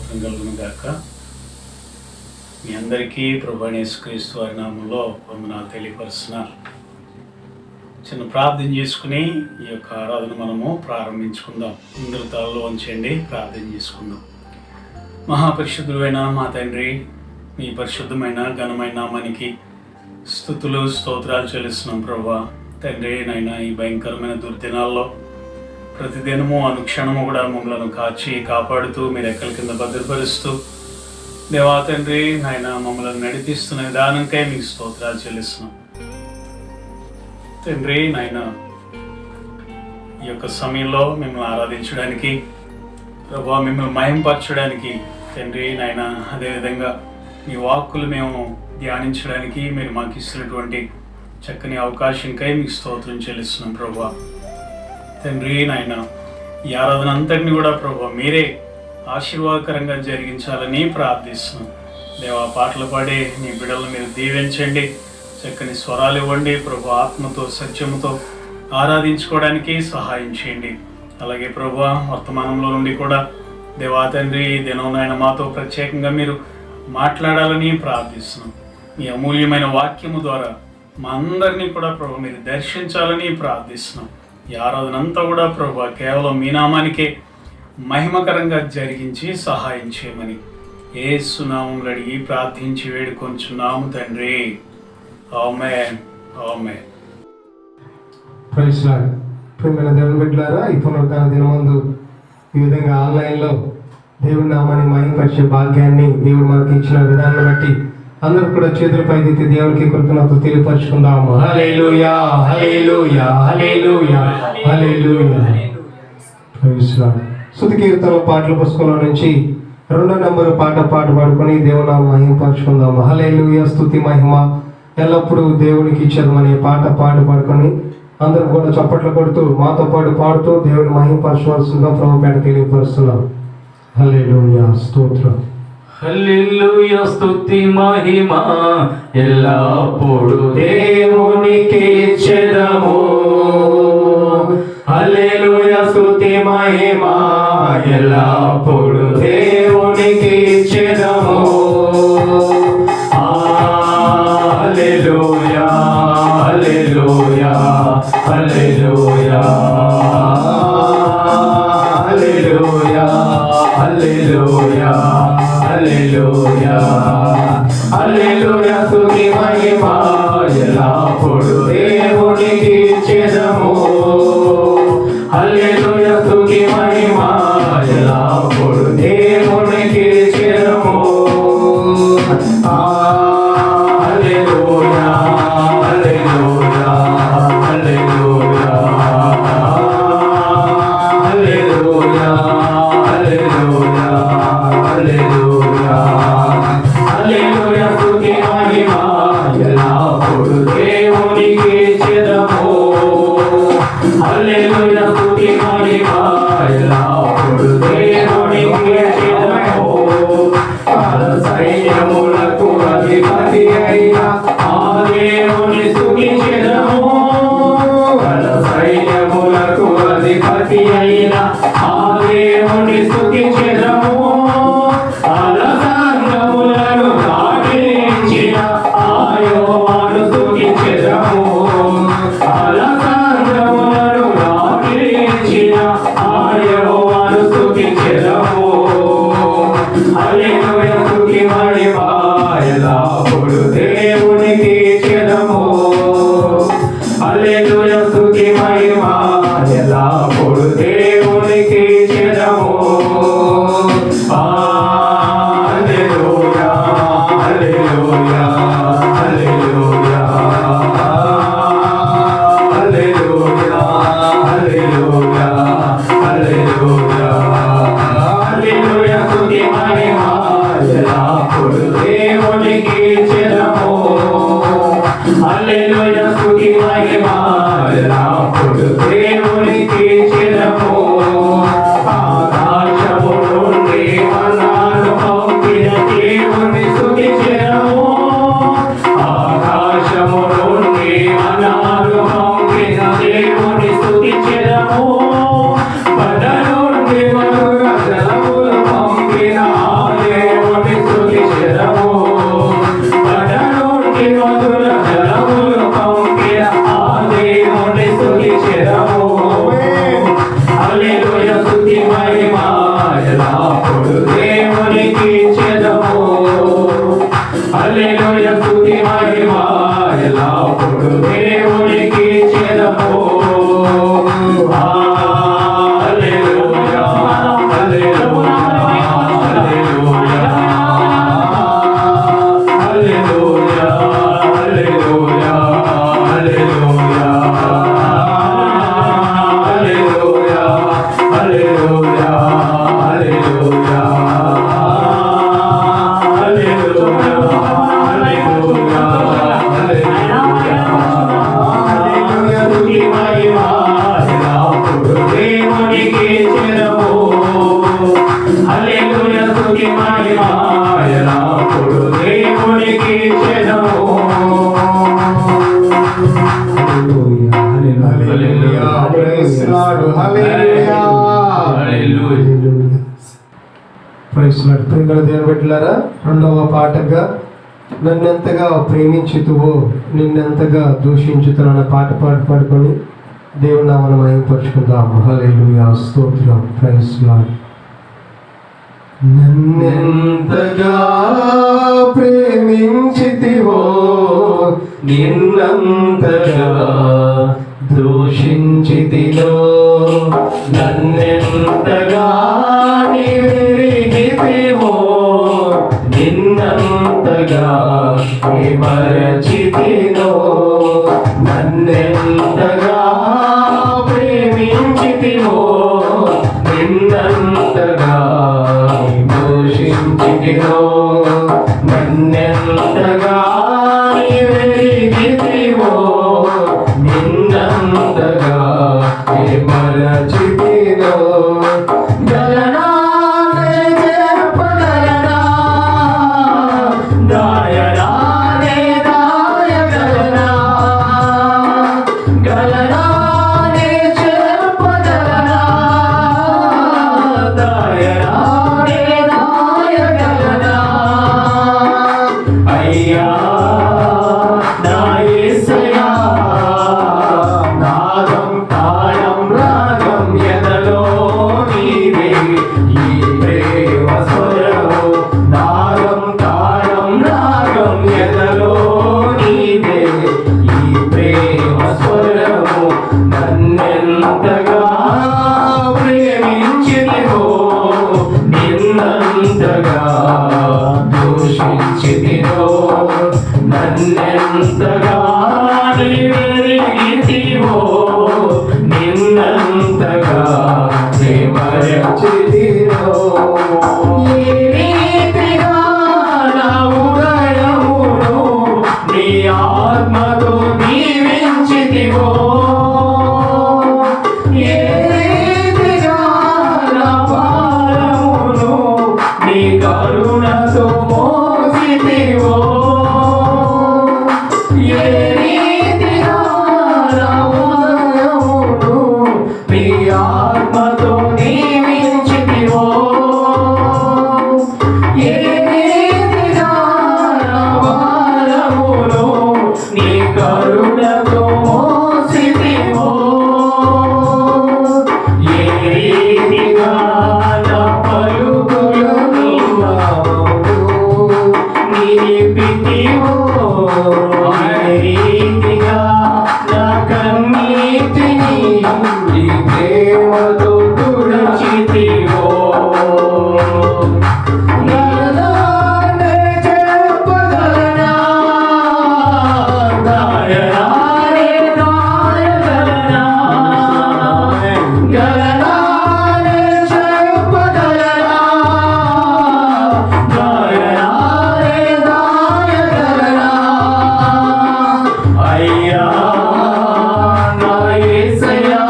స్తోత్రం కలుగును గాక. మీ అందరికీ ప్రభువైన యేసుక్రీస్తు వారి నామములో వందనాలు తెలియపరుస్తున్నారు. చిన్న ప్రార్థన చేసుకుని ఈ యొక్క ఆరాధన మనము ప్రారంభించుకుందాం. అందరూ తలలో వంచండి, ప్రార్థన చేసుకుందాం. మహాపరిశుద్ధుడైన మా తండ్రి, మీ పరిశుద్ధమైన ఘనమైన నామానికి స్తుతులు స్తోత్రాలు చెల్లిస్తున్నాం ప్రభువా. తండ్రి నాయన, ఈ భయంకరమైన దుర్దినాల్లో ప్రతిదినము అనుక్షణము కూడా మమ్మల్ని కాచి కాపాడుతూ మీరు రెక్కల కింద భద్రపరుస్తూ దేవా తండ్రి నాయన మమ్మల్ని నడిపిస్తున్న విధానంకై మీకు స్తోత్రాలు చెల్లిస్తున్నాం. తండ్రి నాయన, ఈ యొక్క సమయంలో మిమ్మల్ని ఆరాధించడానికి ప్రభువా, మిమ్మల్ని మహింపరచడానికి తండ్రి నాయన, అదేవిధంగా మీ వాక్కులు మేము ధ్యానించడానికి మీరు మాకు ఇస్తున్నటువంటి చక్కని అవకాశంకై మీకు స్తోత్రం చెల్లిస్తున్నాం ప్రభువా. తండ్రి నాయన, ఈ ఆరాధన అంతటిని కూడా ప్రభువా మీరే ఆశీర్వాదకరంగా జరిగించాలని ప్రార్థిస్తున్నాం. దేవా, పాటలు పాడే నీ బిడ్డలను మీరు దీవించండి, చక్కని స్వరాలు ఇవ్వండి ప్రభు. ఆత్మతో సత్యముతో ఆరాధించుకోవడానికి సహాయం చేయండి. అలాగే ప్రభువా, వర్తమానంలో నుండి కూడా దేవా తండ్రి ఈ దినం నాయన మాతో ప్రత్యేకంగా మీరు మాట్లాడాలని ప్రార్థిస్తున్నాం. మీ అమూల్యమైన వాక్యము ద్వారా మా అందరినీ కూడా ప్రభు మీరు దర్శించాలని ప్రార్థిస్తున్నాం. ఈ ఆరాధన అంతా కూడా ప్రభు కేవలం మీ నామానికే మహిమకరంగా జరిగించి సహాయం చేయమని యేసు నామములో అడిగి ప్రార్థించి వేడుకొంచున్నాము తండ్రి. ఆమేన్, ఆమేన్. Praise Lord. ప్రియమైన దేవుని బిడ్డలారా, ఈ పునరుద్ధాన దినమందు ఈ విధంగా ఆన్లైన్లో దేవుని నామాన్ని మహిమపరిచే భాగ్యాన్ని దేవుడు మనకి ఇచ్చిన విధానాన్ని బట్టి అందరూ కూడా చేతుల పైకి దేవునికి కృతజ్ఞతలు తెలియపరుచుకుందాము. హల్లెలూయా, హల్లెలూయా, హల్లెలూయా, హల్లెలూయా. Praise lord. స్తుతి కీర్తనల పాటల పుస్తకంలో నుంచి 2వ నంబరు పాట పాడుకొని దేవుని మహిమపరుచుకుందాము. హల్లెలూయా, స్తుతి మహిమ ఎల్లప్పుడూ దేవునికి ఇచ్చేదమనే పాట పాడుకొని అందరూ కూడా చప్పట్లు కొడుతూ మాతో పాటు పాడుతూ దేవుని మహిమపరచవలసిందిగా ప్రభుపేట తెలియపరుస్తున్నాం. హల్లెలూయా, స్తోత్రం. హల్లెలూయా, స్తుతి మహిమ ఎల్లప్పుడు దేవునికి ఇచ్చెదము. హల్లెలూయా, స్తుతి మహిమ ఎల్లప్పుడు దేవునికి ఇచ్చెదము. హల్లెలూయా, హల్లెలూయా, హల్లెలూయా, హల్లెలూయా, హల్లెలూయా, హల్లెలూయా, హల్లెలూయా, స్తుతి మహిమ ఎల్లప్పుడు దేవునికి ఇచ్చెదము. హల్లెలూయా, స్తుతి మహిమ ఎల్లప్పుడు దేవునికి ఇచ్చెదము. హల్లెలూయా, హల్లెలూయా, హల్లెలూయా, హల్లెలూయా, హల్లెలూయా, హల్లెలూయా, హల్లెలూయా, స్తుతి మహిమ ఎల్లప్పుడు దేవునికి ఇచ్చెదము. హల్లెలూయా, స్తుతి మహిమ ఎల్లప్పుడు దేవునికి ఇచ్చెదము. సైన్యములకు అధిపతి అయిన ఆ దేవుని స్తుతించెదము. సైన్యములకు అధిపతి అయిన ఆ దేవుని స్తుతించెదము. అలసాంగములను దాటించిన ఆ యెహోవాను స్తుతించెదము. అలసాంగములను దాటించిన చెరము హల్లెలూయా స్తుతి మహిమ ఎల్లప్పుడూ దేవునికి చెరము హల్లెలూయా స్తుతి మహిమ ఎల్లప్పుడూ దేవునికి చెరము హల్లెలూయా హల్లెలూయా హల్లెలూయా హల్లెలూయా హల్లెలూయా హల్లెలూయా హల్లెలూయా హల్లెలూయా హల్లెలూయా హల్లెలూయా స్తుతి మహిమ ఎల్లప్పుడూ దేవునికి చెరము హల్లెలూయా ప్రైజ్ లార్డ్ హల్లెలూయా ప్రైజ్ లార్డ్ ప్రియమైన దేవుని బిడ్డలారా రెండవ పాటగా నన్నెంతగా ప్రేమించుతువో నిన్నెంతగా దూషించుతున్న పాట పాడుకొని దేవుని నామమును మహిమపరచుకుందాం హల్లెలూయా స్తోత్రం ప్రైజ్ లార్డ్ నన్నెంతగా ప్రేమించితివో నిన్నంతగా దూషించితిలో నన్నెంతగా నీవెరిగితివో నిన్నంతగా మరచితిలో నన్నెంతగా ప్రేమించితివో నిన్నంతగా దూషించితిలో నన్నెంతగా నీవెరిగితివో నిన్నంతగా మరచితిలో గలనా చెప్పగలనా దాయరానే దాయగలనా గలనానే చెప్పగలనా దాయరానే దాయగలనా అయ్యా నా యేసయ్యా నాదం తాళం రాగం ఎదలో నీవే ఈ ప్రేమ స్వరము నాదం తాళం రాగం ఎదలో నీవే ఈ ప్రేమ స్వరము నన్నెంతగా ప్రేమించితివో నిన్నంతగా దూషించితివో నన్నెంతగా నీవెరిగితివో నిన్నంతగా మరచితివో ఏ రీతిగా నా ఉదయమును నీ ఆత్మతో దీవించితివో ఏ రీతిగా నా భారమును నీ కరుణతో మోసితివో ఏ రీతిగా నా ఉదయమును నీ ఆత్మతో దీవించితివో ఏ రీతిగా నా భారమును నీ కరుణతో మోసితివో ఏ రీతిగా నా పలుకులు నిలిపితివో ఏ రీతిగా నా కన్నీటిని నీ ప్రేమతో తుడచితివో గలనానే చెప్పగలనా దాయరానే దాయగలనా గలనానే చెప్పగలనా దాయరానే దాయగలనా అయ్యా నా యేసయ్యా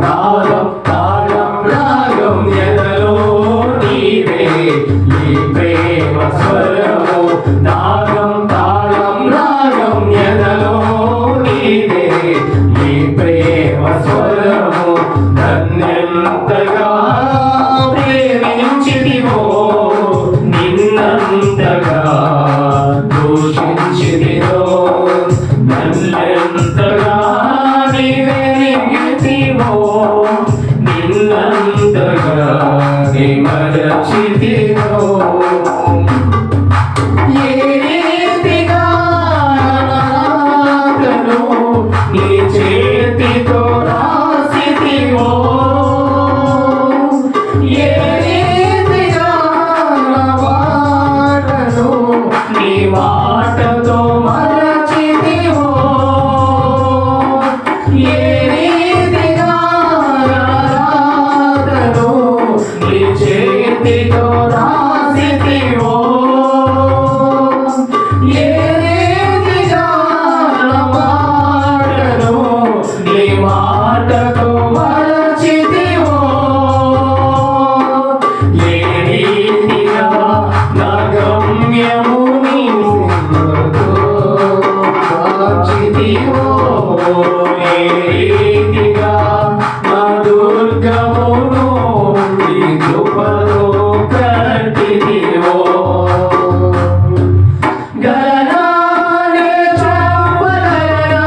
నా మరచితివో ఏ రీతిగా నాటను నీ చేతితో రాసితివో ఏ రీతిగా నా మాటను నీ మాటతో మరచితివో ఏ రీతిగా నాటను నీ చేతితో రాసితివో ఏ రీతిగా నా మాటను నీ మాటతో మరచితివో ఏ రీతిగా నా గమ్యము నీ సిలువతో మార్చితివో ఏ రీతిగా నా దుర్గమును నీ కృపతో కట్టితివో గగనాన్ని చంపగలనా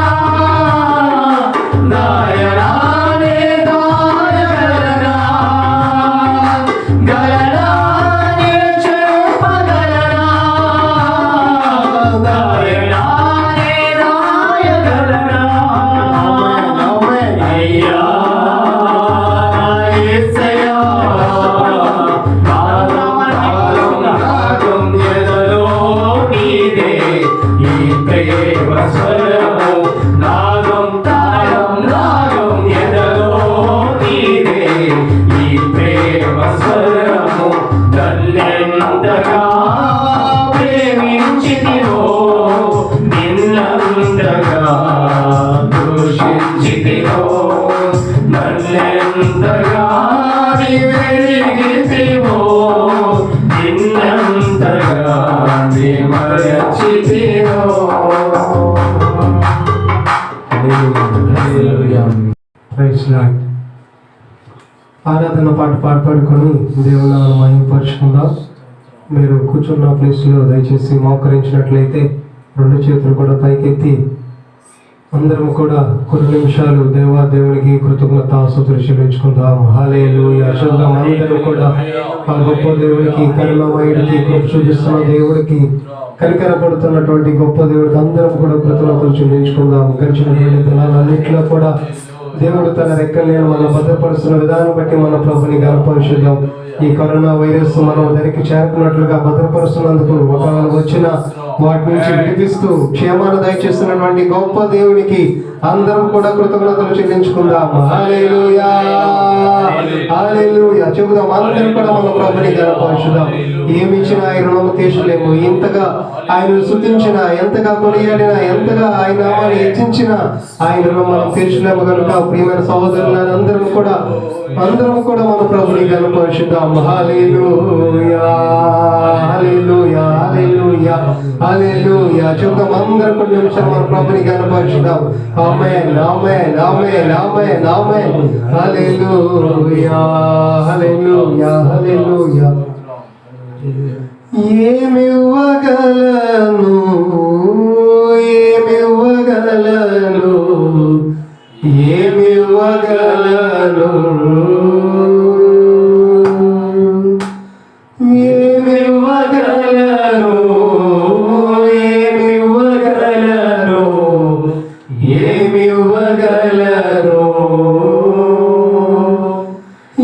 నయనాన్ని దాయగలనా గగనాన్ని చంపగలనా నయనాన్ని దాయగలనా అయ్యా యేసయ్యా నాగం ఎదలో నీదే ఈ ప్రేమ స్వరము నాగం తాళం నాగం ఎదలో నీదే ఈ ప్రేమ స్వరము నన్నెంతగా ప్రేమించితివో నిన్నంతగా దూషించితివో నన్నెంతగా వెలిగితివో నిన్నంతగా మరచితివో ప్రైజ్ లార్డ్. ఆరాధన పాట పాడుకొని దేవుని నామమును మహిమపరచుకుందాం. మీరు కూర్చున్న ప్లేస్లో దయచేసి మోకరించినట్లయితే రెండు చేతులు కూడా పైకెత్తి అందరం కూడా కొన్ని నిమిషాలు దేవునికి కృతజ్ఞతాస్తుతులు చెల్లించుకుందాం. హల్లెలూయా. చూద్దాం అందరం కూడా ఆ గొప్ప దేవుడికి, కరుణామయుడికి, కృప చూపిస్తున్న దేవుడికి, కనికరపడుతున్నటువంటి గొప్ప దేవుడికి అందరం కూడా కృతజ్ఞతలు చెల్లించుకుందాం. గడిచినటువంటి దినాలన్నింటిలో కూడా దేవుడు తన రెక్కలను మనం భద్రపరుస్తున్న విధానం బట్టి మన ప్రభుని గణపరిచుద్దాం. ఈ కరోనా వైరస్ మనం దరికి చేరుకున్నట్లుగా భద్రపరుస్తున్నందుకు ఒకవేళ వచ్చిన వాటి నుంచి విడిపిస్తూ క్షేమాన్ని దయచేస్తున్నటువంటి గొప్ప దేవునికి అందరం కూడా కృతజ్ఞతలు చెల్లించుకుందాం. హల్లెలూయా, హల్లెలూయా చెబుదాం. అందరం కూడా మన ప్రభుని గణపరిచుదాం. ఏమి ఇచ్చినా ఆయన రుణము తీర్చలేము. ఎంతగా ఆయన స్తుతించిన, ఎంతగా కొనియాడినా, ఎంతగా ఆయన నామాన్ని హెచ్చించిన ఆయన రుణం మనం తీర్చలేము కనుక ప్రియమైన సహోదరులను అందరం కూడా మన ప్రభుని గణపరిచుదాం. హల్లెలూయా, హల్లెలూయా, హల్లెలూయా, హల్లెలూయా చెబుదాం. అందరం కొన్ని నిమిషాలు మన ప్రభుని గణపరిచుదాం. ఆమేన్, ఆమేన్, ఆమేన్, ఆమేన్, ఆమేన్. హల్లెలూయా, హల్లెలూయా, హల్లెలూయా. ఏమివ్వగలను, ఏమివ్వగలను, ఏమివ్వగలను, ఏమివ్వగలను, ఏమివ్వగలను, ఏమివ్వగలను.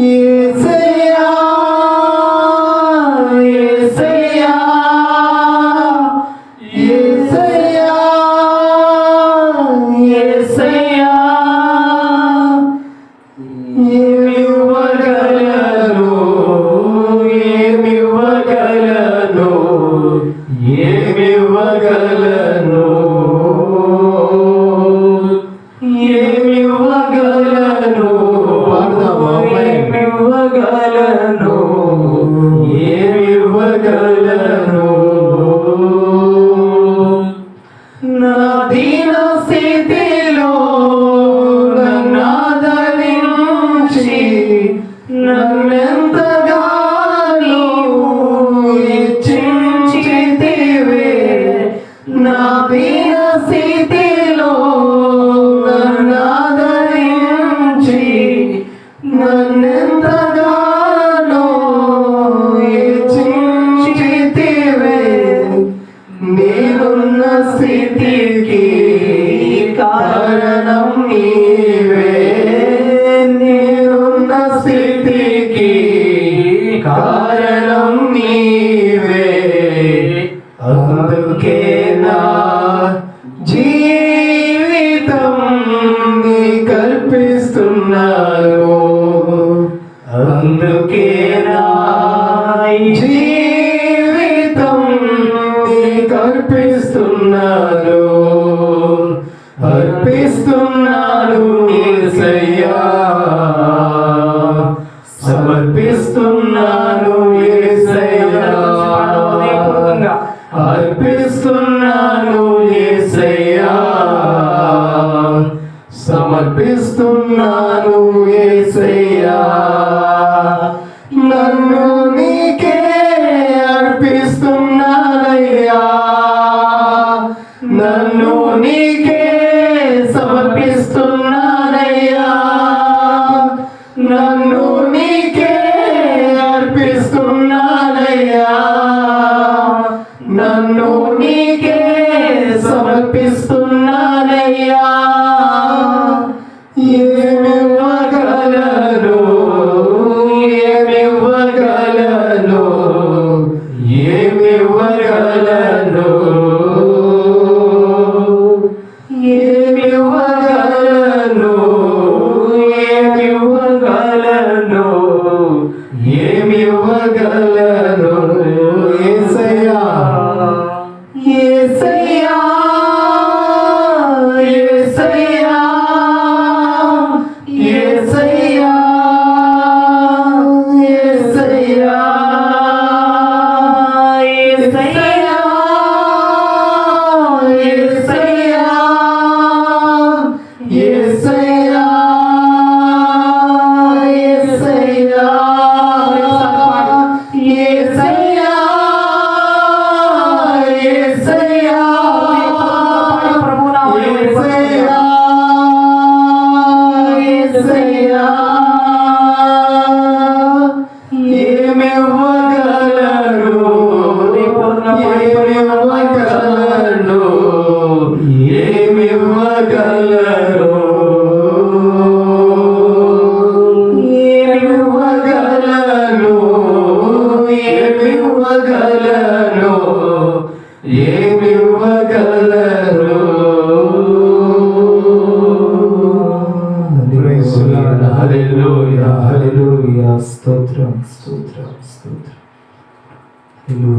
యేసయ్యా, యేసయ్యా, యేసయ్యా, యేసయ్యా, ఏమివ్వగలను, అర్పిస్తున్నాను. అందుకే నా జీవితం నీకు అర్పిస్తున్నాను. అర్పిస్తున్నాను యేసయ్యా, సమర్పిస్తున్నాను యేసయ్యా, అర్పిస్తున్నాను యేసయ్యా, సమర్పిస్తున్నాను యేసయ్యా. నన్ను నీకే అర్పిస్తున్నానయ్యా, నన్ను నీకే సమర్పిస్తున్నానయ్యా, నన్ను నీకే అర్పిస్తున్నానయ్యా, నన్ను నీకే సమర్పిస్తున్నానయ్యా. ఏమివ్వగలను, ఏమివ్వగలను, ఏమివ్వగలను, ఏమివ్వగలను, ఏమివ్వగలను, ఏమివ్వగలను యేసయ్యా, యేసయ్యా, యేసయ్యా, యేసయ్యా, యేసయ్యా, యేసయ్యా, యేసయ్యా, యేసయ్యా, యేసయ్యా, యేసయ్యా, యేసయ్యా, యేసయ్యా, యేసయ్యా. ఏమివ్వగలను, ఏమివ్వగలను, ఏమివ్వగలను, ఏమివ్వగలను, ఏమివ్వగలను, ఏమివ్వగలను. హల్లెలూయా, హల్లెలూయా, స్తోత్రం, స్తోత్రం, స్తోత్రం,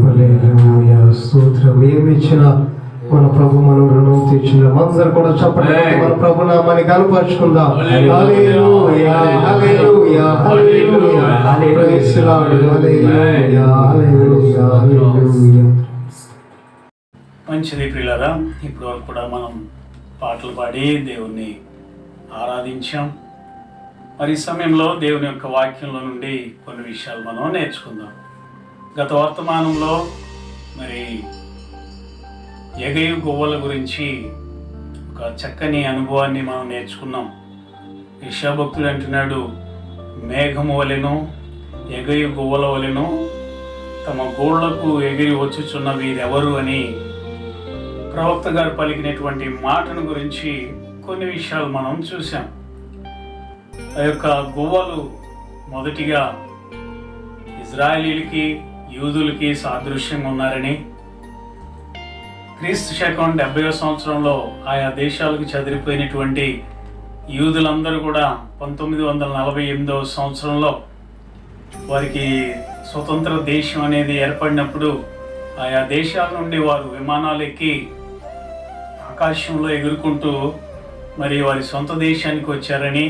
హల్లెలూయా, స్తోత్రం. ఏమిచ్చిన మన ప్రభు మన రుణం తీర్చిన మందరు కూడా చెప్పండి, మన ప్రభు నామాన్ని కనపరుచుకుందాం. హల్లెలూయా, హల్లెలూయా, హల్లెలూయా, ప్రైజ్ ది లార్డ్, హల్లెలూయా, హల్లెలూయా, హల్లెలూయా. మంచిది ప్రియులారా, ఇప్పటి వరకు కూడా మనం పాటలు పాడి దేవుణ్ణి ఆరాధించాం. మరి ఈ సమయంలో దేవుని యొక్క వాక్యంలో నుండి కొన్ని విషయాలు మనం నేర్చుకుందాం. గత వర్తమానంలో మరి ఎగయు గువ్వల గురించి ఒక చక్కని అనుభవాన్ని మనం నేర్చుకున్నాం. యెషయా అంటున్నాడు, మేఘము వలెను ఎగయు గువ్వల వలెను తమ గోళ్లకు ఎగిరి వచ్చుచున్న వీరెవరు అని ప్రవక్త గారు పలికినటువంటి మాటను గురించి కొన్ని విషయాలు మనం చూసాం. ఆ యొక్క గువ్వలు మొదటిగా ఇజ్రాయేలీలకి యూదులకి సాదృశ్యంగా ఉన్నారని, క్రీస్తు శకం 70వ సంవత్సరంలో ఆయా దేశాలకు చెదిరిపోయినటువంటి యూదులందరూ కూడా 1948వ సంవత్సరంలో వారికి స్వతంత్ర దేశం అనేది ఏర్పడినప్పుడు ఆయా దేశాల నుండి వారు విమానాలు ఎక్కి ఆకాశంలో ఎగురుకుంటూ మరి వారి సొంత దేశానికి వచ్చారని,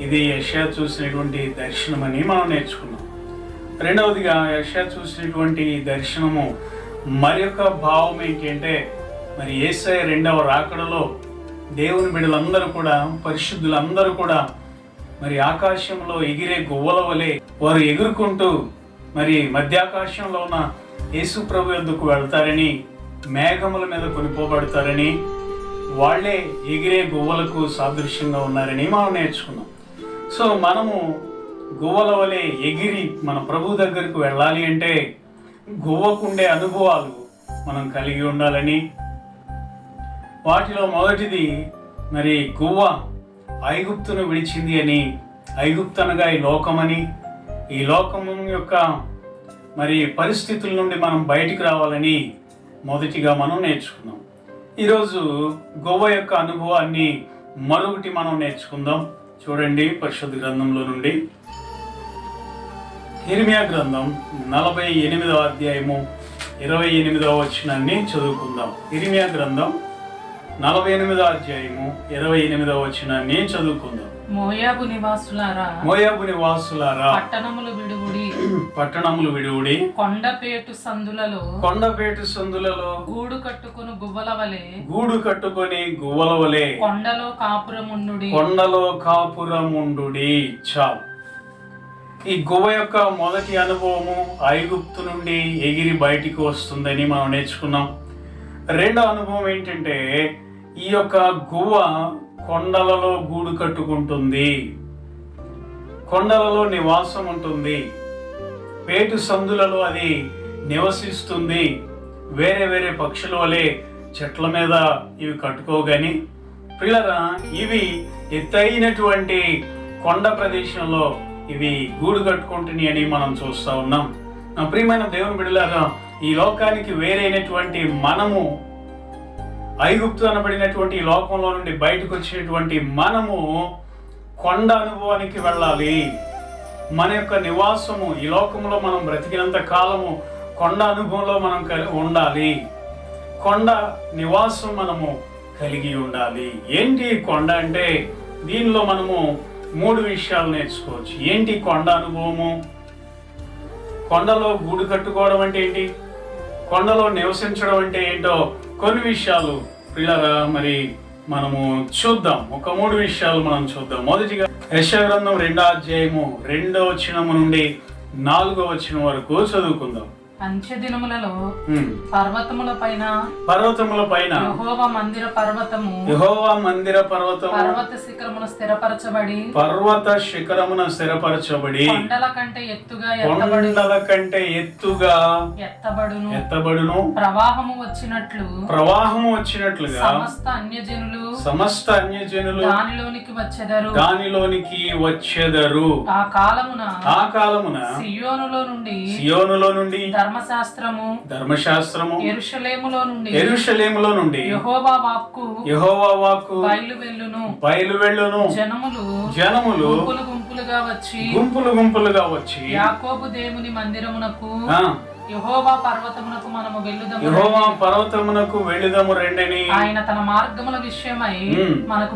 ఇది యెషయా చూసినటువంటి దర్శనమని మనం నేర్చుకున్నాం. రెండవదిగా యెషయా చూసినటువంటి దర్శనము మరి యొక్క భావం ఏంటంటే, మరి యేసయ్య రెండవ రాకడలో దేవుని బిడ్డలందరూ కూడా, పరిశుద్ధులందరూ కూడా మరి ఆకాశంలో ఎగిరే గువ్వల వలె వారు ఎగురుకుంటూ మరి మధ్యాకాశంలో ఉన్న యేసు ప్రభు యొద్దకు వెళ్తారని, మేఘముల మీద కొనిపోబడతారని, వాళ్ళే ఎగిరే గువ్వలకు సాదృశ్యంగా ఉన్నారని మనం నేర్చుకున్నాం. సో మనము గువ్వల వలె ఎగిరి మన ప్రభు దగ్గరకు వెళ్ళాలి అంటే గువ్వకుండే అనుభవాలు మనం కలిగి ఉండాలని, వాటిలో మొదటిది మరి గువ్వ ఐగుప్తును విడిచింది అని, ఐగుప్తు అనగా ఈ లోకమని, ఈ లోకము యొక్క మరి పరిస్థితుల నుండి మనం బయటికి రావాలని మొదటిగా మనం నేర్చుకున్నాం. ఈరోజు గువ్వ యొక్క అనుభవాన్ని మరొకటి మనం నేర్చుకుందాం. చూడండి పరిశుద్ధ గ్రంథంలో నుండి యిర్మీయా గ్రంథం 48వ అధ్యాయము 28వ వచనాన్ని చదువుకుందాం. యిర్మీయా గ్రంథం 48వ అధ్యాయము 28వ వచనాన్ని చదువుకుందాం. మోయాబు నివాసులారా పట్టణములు విడువుడి కొండపేటు సందులలో గూడు కట్టుకొని గువ్వల వలె కొండలో కాపురముండుడి. చాలు. ఈ గువ్వ యొక్క మొదటి అనుభవము ఐగుప్తు నుండి ఎగిరి బయటికి వస్తుందని మనం నేర్చుకున్నాం. రెండో అనుభవం ఏంటంటే ఈ యొక్క గువ్వ కొండలలో గూడు కట్టుకుంటుంది, కొండలలో నివాసం ఉంటుంది, పేటు సందులలో అది నివసిస్తుంది. వేరే వేరే పక్షుల వలె చెట్ల మీద ఇవి కట్టుకోగాని పిల్లరా ఇవి ఎత్తైనటువంటి కొండ ప్రదేశంలో ఇవి గూడు కట్టుకుంటున్నాయి అని మనం చూస్తూ ఉన్నాం. నా ప్రియమైన దేవుని బిడ్డలారా, ఈ లోకానికి వేరైనటువంటి మనము, ఐగుప్తు అనబడినటువంటి ఈ లోకంలో నుండి బయటకు వచ్చినటువంటి మనము కొండ అనుభవానికి వెళ్ళాలి. మన యొక్క నివాసము ఈ లోకంలో మనం బ్రతికినంత కాలము కొండ అనుభవంలో మనం ఉండాలి. కొండ నివాసం మనము కలిగి ఉండాలి. ఏంటి కొండ అంటే దీనిలో మనము 3 విషయాలు నేర్చుకోవచ్చు. ఏంటి కొండ అనుభవము? కొండలో గూడు కట్టుకోవడం అంటే ఏంటి? కొండలో నివసించడం అంటే ఏంటో కొన్ని విషయాలు పిల్లరా మరి మనము చూద్దాం. ఒక 3 విషయాలు మనం చూద్దాం. మొదటిగా యెషయా గ్రంథం 2వ అధ్యాయము 2వ వచనం నుండి 4వ వచనం వరకు చదువుకుందాం. అంత్య దినములలో పర్వతముల పైన యెహోవా మందిర పర్వతము పర్వత శిఖరమున స్థిరపరచబడి కొండల కంటే ఎత్తుగా ఎత్తబడును. ప్రవాహము వచ్చినట్లుగా సమస్త అన్యజనులు దానిలోనికి వచ్చెదరు. ఆ కాలమున సియోనులో నుండి ధర్మశాస్త్రము యెరూషలేములో నుండి యెహోవా వాక్కు బయలువెళ్ళును. జనములు గుంపులుగా వచ్చి యాకోబు దేవుని మందిరమునకు యెహోవా పర్వతమునకు వెళ్ళుదము రెండని ఆయన తన మార్గముల విషయమై మనకు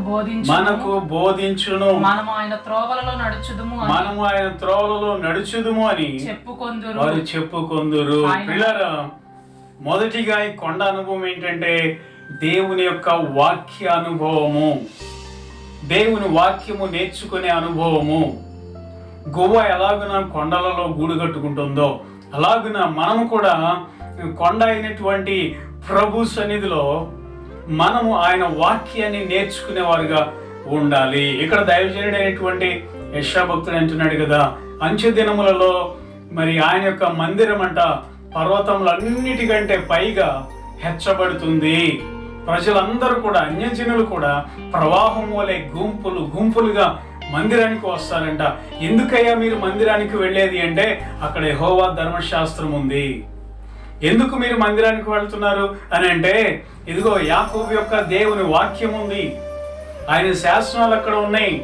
బోధించును. మనము ఆయన త్రోవలలో నడుచుదుము అని చెప్పుకొందురు. పిల్లరా, మొదటిగా ఈ కొండ అనుభవం ఏంటంటే దేవుని యొక్క వాక్య అనుభవము, దేవుని వాక్యము నేర్చుకునే అనుభవము. గువ్వ ఎలాగున కొండలలో గూడు కట్టుకుంటుందో అలాగున మనము కూడా కొండ అయినటువంటి ప్రభు సన్నిధిలో మనము ఆయన వాక్యాన్ని నేర్చుకునేవారుగా ఉండాలి. ఇక్కడ దైవజనుడు అయినటువంటి యెషయా భక్తుడు అంటున్నాడు కదా, అంచె దినములలో మరి ఆయన యొక్క మందిరం అంట పర్వతములన్నిటికంటే పైగా హెచ్చబడుతుంది. ప్రజలందరూ కూడా, అన్యజనులు కూడా ప్రవాహం వలె గుంపులుగా మందిరానికి వస్తారంట. ఎందుకయ్యా మీరు మందిరానికి వెళ్ళేది అంటే అక్కడ యెహోవా ధర్మశాస్త్రం ఉంది. ఎందుకు మీరు మందిరానికి వెళ్తున్నారు అని అంటే ఇదిగో యాకోబు యొక్క దేవుని వాక్యం ఉంది, ఆయన శాసనాలు అక్కడ ఉన్నాయి.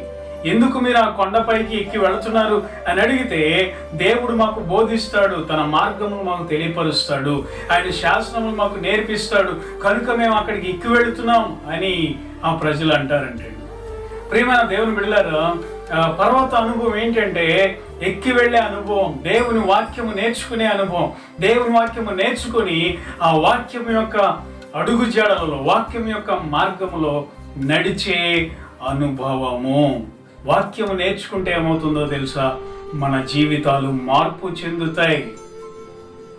ఎందుకు మీరు ఆ కొండపైకి ఎక్కి వెళుతున్నారు అని అడిగితే దేవుడు మాకు బోధిస్తాడు, తన మార్గమును మాకు తెలియపరుస్తాడు, ఆయన శాసనములు మాకు నేర్పిస్తాడు, కనుక మేము అక్కడికి ఎక్కి వెళుతున్నాం అని ఆ ప్రజలు అంటారంటే. ప్రియమైన దేవుని బిడ్డలారా, పర్వత అనుభవం ఏంటంటే ఎక్కి వెళ్ళే అనుభవం, దేవుని వాక్యము నేర్చుకునే అనుభవం. దేవుని వాక్యము నేర్చుకుని ఆ వాక్యం యొక్క అడుగు జాడలలో, వాక్యం యొక్క మార్గములో నడిచే అనుభవము. వాక్యము నేర్చుకుంటే ఏమవుతుందో తెలుసా? మన జీవితాలు మార్పు చెందుతాయి.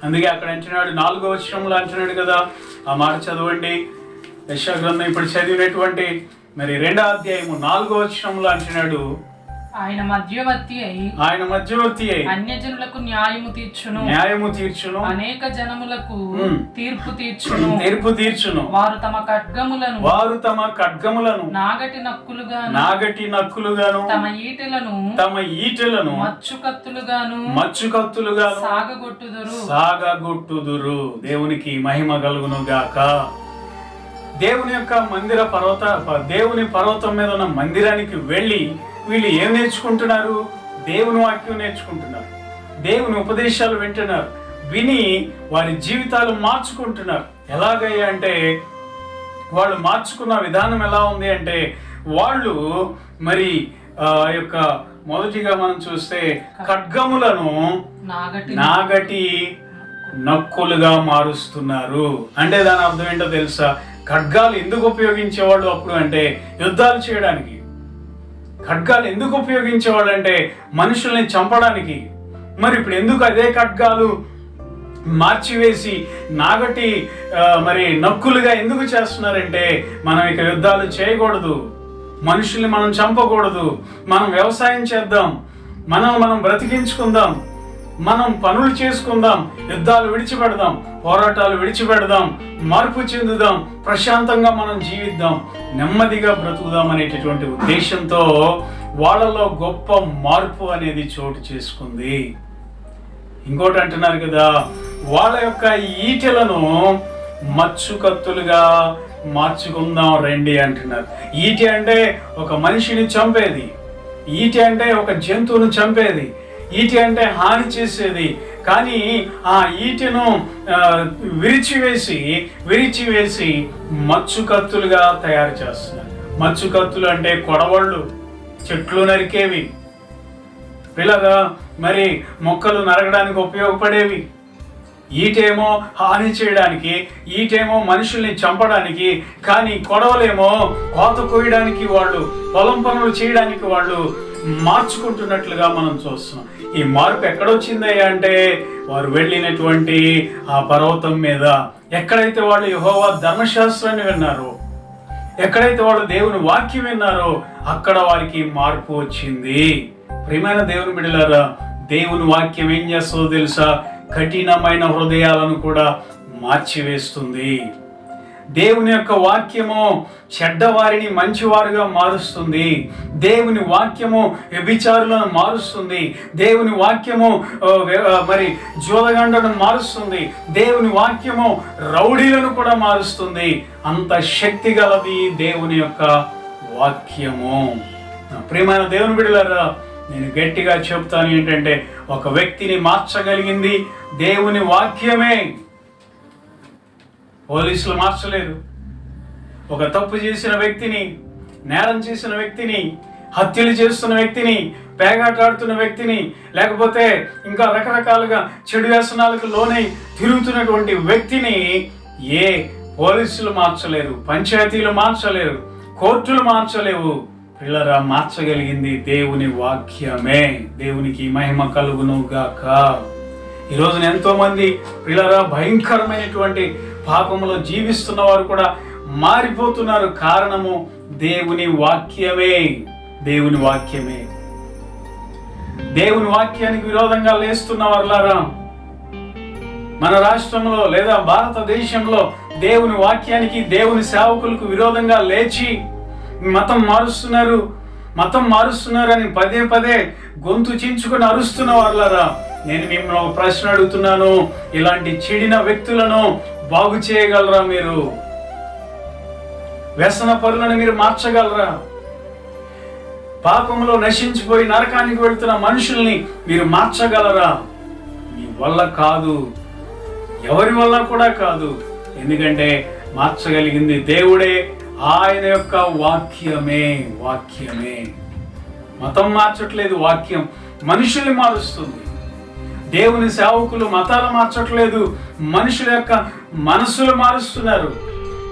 అందుకే అక్కడ అంటున్నాడు, 4వ వచనంలో అంటున్నాడు కదా, ఆ మాట చదవండి. యెషయా గ్రంథం ఇప్పుడు చదివినటువంటి మరి 2వ అధ్యాయము 4వ వచనంలో అంటున్నాడు, ఆయన మధ్యవర్తి అయి అన్యజనులకు న్యాయము తీర్చును. అనేక జనములకు తీర్పు తీర్చును. వారు తమ ఖడ్గములను నాగటి నక్కులుగాను తమ ఈటెలను మచ్చుకత్తులుగాను సాగగొట్టుదురు. దేవునికి మహిమ కలుగును గాక. దేవుని యొక్క దేవుని పర్వతం మీద ఉన్న మందిరానికి వెళ్ళి వీళ్ళు ఏం నేర్చుకుంటున్నారు? దేవుని వాక్యం నేర్చుకుంటున్నారు, దేవుని ఉపదేశాలు వింటున్నారు, విని వారి జీవితాలు మార్చుకుంటున్నారు. ఎలాగయ్యా అంటే వాళ్ళు మార్చుకున్న విధానం ఎలా ఉంది అంటే వాళ్ళు మరి యొక్క మొదటిగా మనం చూస్తే ఖడ్గములను నాగటి నక్కులుగా మారుస్తున్నారు. అంటే దాని అర్థం ఏంటో తెలుసా? ఖడ్గాలు ఎందుకు ఉపయోగించేవాళ్ళు అప్పుడు అంటే యుద్ధాలు చేయడానికి. ఖడ్గాలు ఎందుకు ఉపయోగించేవాళ్ళు అంటే మనుషుల్ని చంపడానికి. మరి ఇప్పుడు ఎందుకు అదే ఖడ్గాలు మార్చివేసి నాగటి మరి నక్కులుగా ఎందుకు చేస్తున్నారంటే మనం ఇక యుద్ధాలు చేయకూడదు, మనుషుల్ని మనం చంపకూడదు, మనం వ్యవసాయం చేద్దాం, మనం బ్రతికించుకుందాం, మనం పనులు చేసుకుందాం, యుద్ధాలు విడిచిపెడదాం, పోరాటాలు విడిచిపెడదాం, మార్పు చెందుదాం, ప్రశాంతంగా మనం జీవిద్దాం, నెమ్మదిగా బ్రతుకుదాం అనేటటువంటి ఉద్దేశంతో వాళ్ళలో గొప్ప మార్పు అనేది చోటు చేసుకుంది. ఇంకోటి అంటున్నారు కదా, వాళ్ళ యొక్క ఈటెలను మచ్చుకత్తులుగా మార్చుకుందాం రండి అంటున్నారు. ఈటె అంటే ఒక మనిషిని చంపేది, ఈటె అంటే ఒక జంతువును చంపేది, ఈటె అంటే హాని చేసేది. కానీ ఆ ఈటెను విరిచివేసి మచ్చుకత్తులుగా తయారు చేస్తున్నారు. మచ్చుకత్తులు అంటే కొడవళ్ళు, చెట్లు నరికేవి, పిల్లగా మరి మొక్కలు నరగడానికి ఉపయోగపడేవి. ఈటేమో హాని చేయడానికి, ఈటేమో మనుషుల్ని చంపడానికి, కానీ కొడవలేమో కోత కోయడానికి, వాళ్ళు పొలం పనులు చేయడానికి వాళ్ళు మార్చుకుంటున్నట్లుగా మనం చూస్తున్నాం. ఈ మార్పు ఎక్కడొచ్చిందయ్యా అంటే వారు వెళ్ళినటువంటి ఆ పర్వతం మీద, ఎక్కడైతే వాళ్ళు యెహోవా ధర్మశాస్త్రాన్ని విన్నారో, ఎక్కడైతే వాళ్ళు దేవుని వాక్యం విన్నారో అక్కడ వారికి మార్పు వచ్చింది. ప్రియమైన దేవుని బిడ్డలారా, దేవుని వాక్యం ఏం చేస్తుందో తెలుసా? కఠినమైన హృదయాలను కూడా మార్చివేస్తుంది. దేవుని యొక్క వాక్యము చెడ్డవారిని మంచివారుగా మారుస్తుంది. దేవుని వాక్యము వ్యభిచారులను మారుస్తుంది. దేవుని వాక్యము మరి జోదగండను మారుస్తుంది. దేవుని వాక్యము రౌడీలను కూడా మారుస్తుంది. అంత శక్తి గలది దేవుని యొక్క వాక్యము. ప్రియమైన దేవుని బిడ్డలారా, నేను గట్టిగా చెప్తాను ఏంటంటే ఒక వ్యక్తిని మార్చగలిగింది దేవుని వాక్యమే. పోలీసులు మార్చలేరు. ఒక తప్పు చేసిన వ్యక్తిని, నేరం చేసిన వ్యక్తిని, హత్యలు చేస్తున్న వ్యక్తిని, పేగాటాడుతున్న వ్యక్తిని, లేకపోతే ఇంకా రకరకాలుగా చెడు వ్యసనాలకు లోనై తిరుగుతున్నటువంటి వ్యక్తిని ఏ పోలీసులు మార్చలేరు, పంచాయతీలు మార్చలేరు, కోర్టులు మార్చలేవు. పిల్లరా, మార్చగలిగింది దేవుని వాక్యమే. దేవునికి మహిమ కలుగును గాక. ఈ రోజున ఎంతో మంది పిల్లరా భయంకరమైనటువంటి పాపములో జీవిస్తున్న వారు కూడా మారిపోతున్నారు. కారణము దేవుని వాక్యమే. దేవుని వాక్యమే. దేవుని వాక్యానికి విరోధంగా లేస్తున్న వారులారా, మన రాష్ట్రంలో లేదా భారతదేశంలో దేవుని వాక్యానికి, దేవుని సేవకులకు విరోధంగా లేచి మతం మారుస్తున్నారు అని పదే పదే గొంతు చించుకొని అరుస్తున్న వాళ్ళరా, నేను మిమ్మల్ని ఒక ప్రశ్న అడుగుతున్నాను. ఇలాంటి చెడిన వ్యక్తులను బాగు చేయగలరా? మీరు వ్యసన పరులను మీరు మార్చగలరా? పాపంలో నశించిపోయి నరకానికి వెళుతున్న మనుషుల్ని మీరు మార్చగలరా? మీ వల్ల కాదు, ఎవరి వల్ల కూడా కాదు. ఎందుకంటే మార్చగలిగింది దేవుడే, ఆయన యొక్క వాక్యమే. మతం మార్చట్లేదు, వాక్యం మనుషుల్ని మారుస్తుంది. దేవుని సేవకులు మతాలు మార్చట్లేదు, మనుషుల యొక్క మనసులు మారుస్తున్నారు.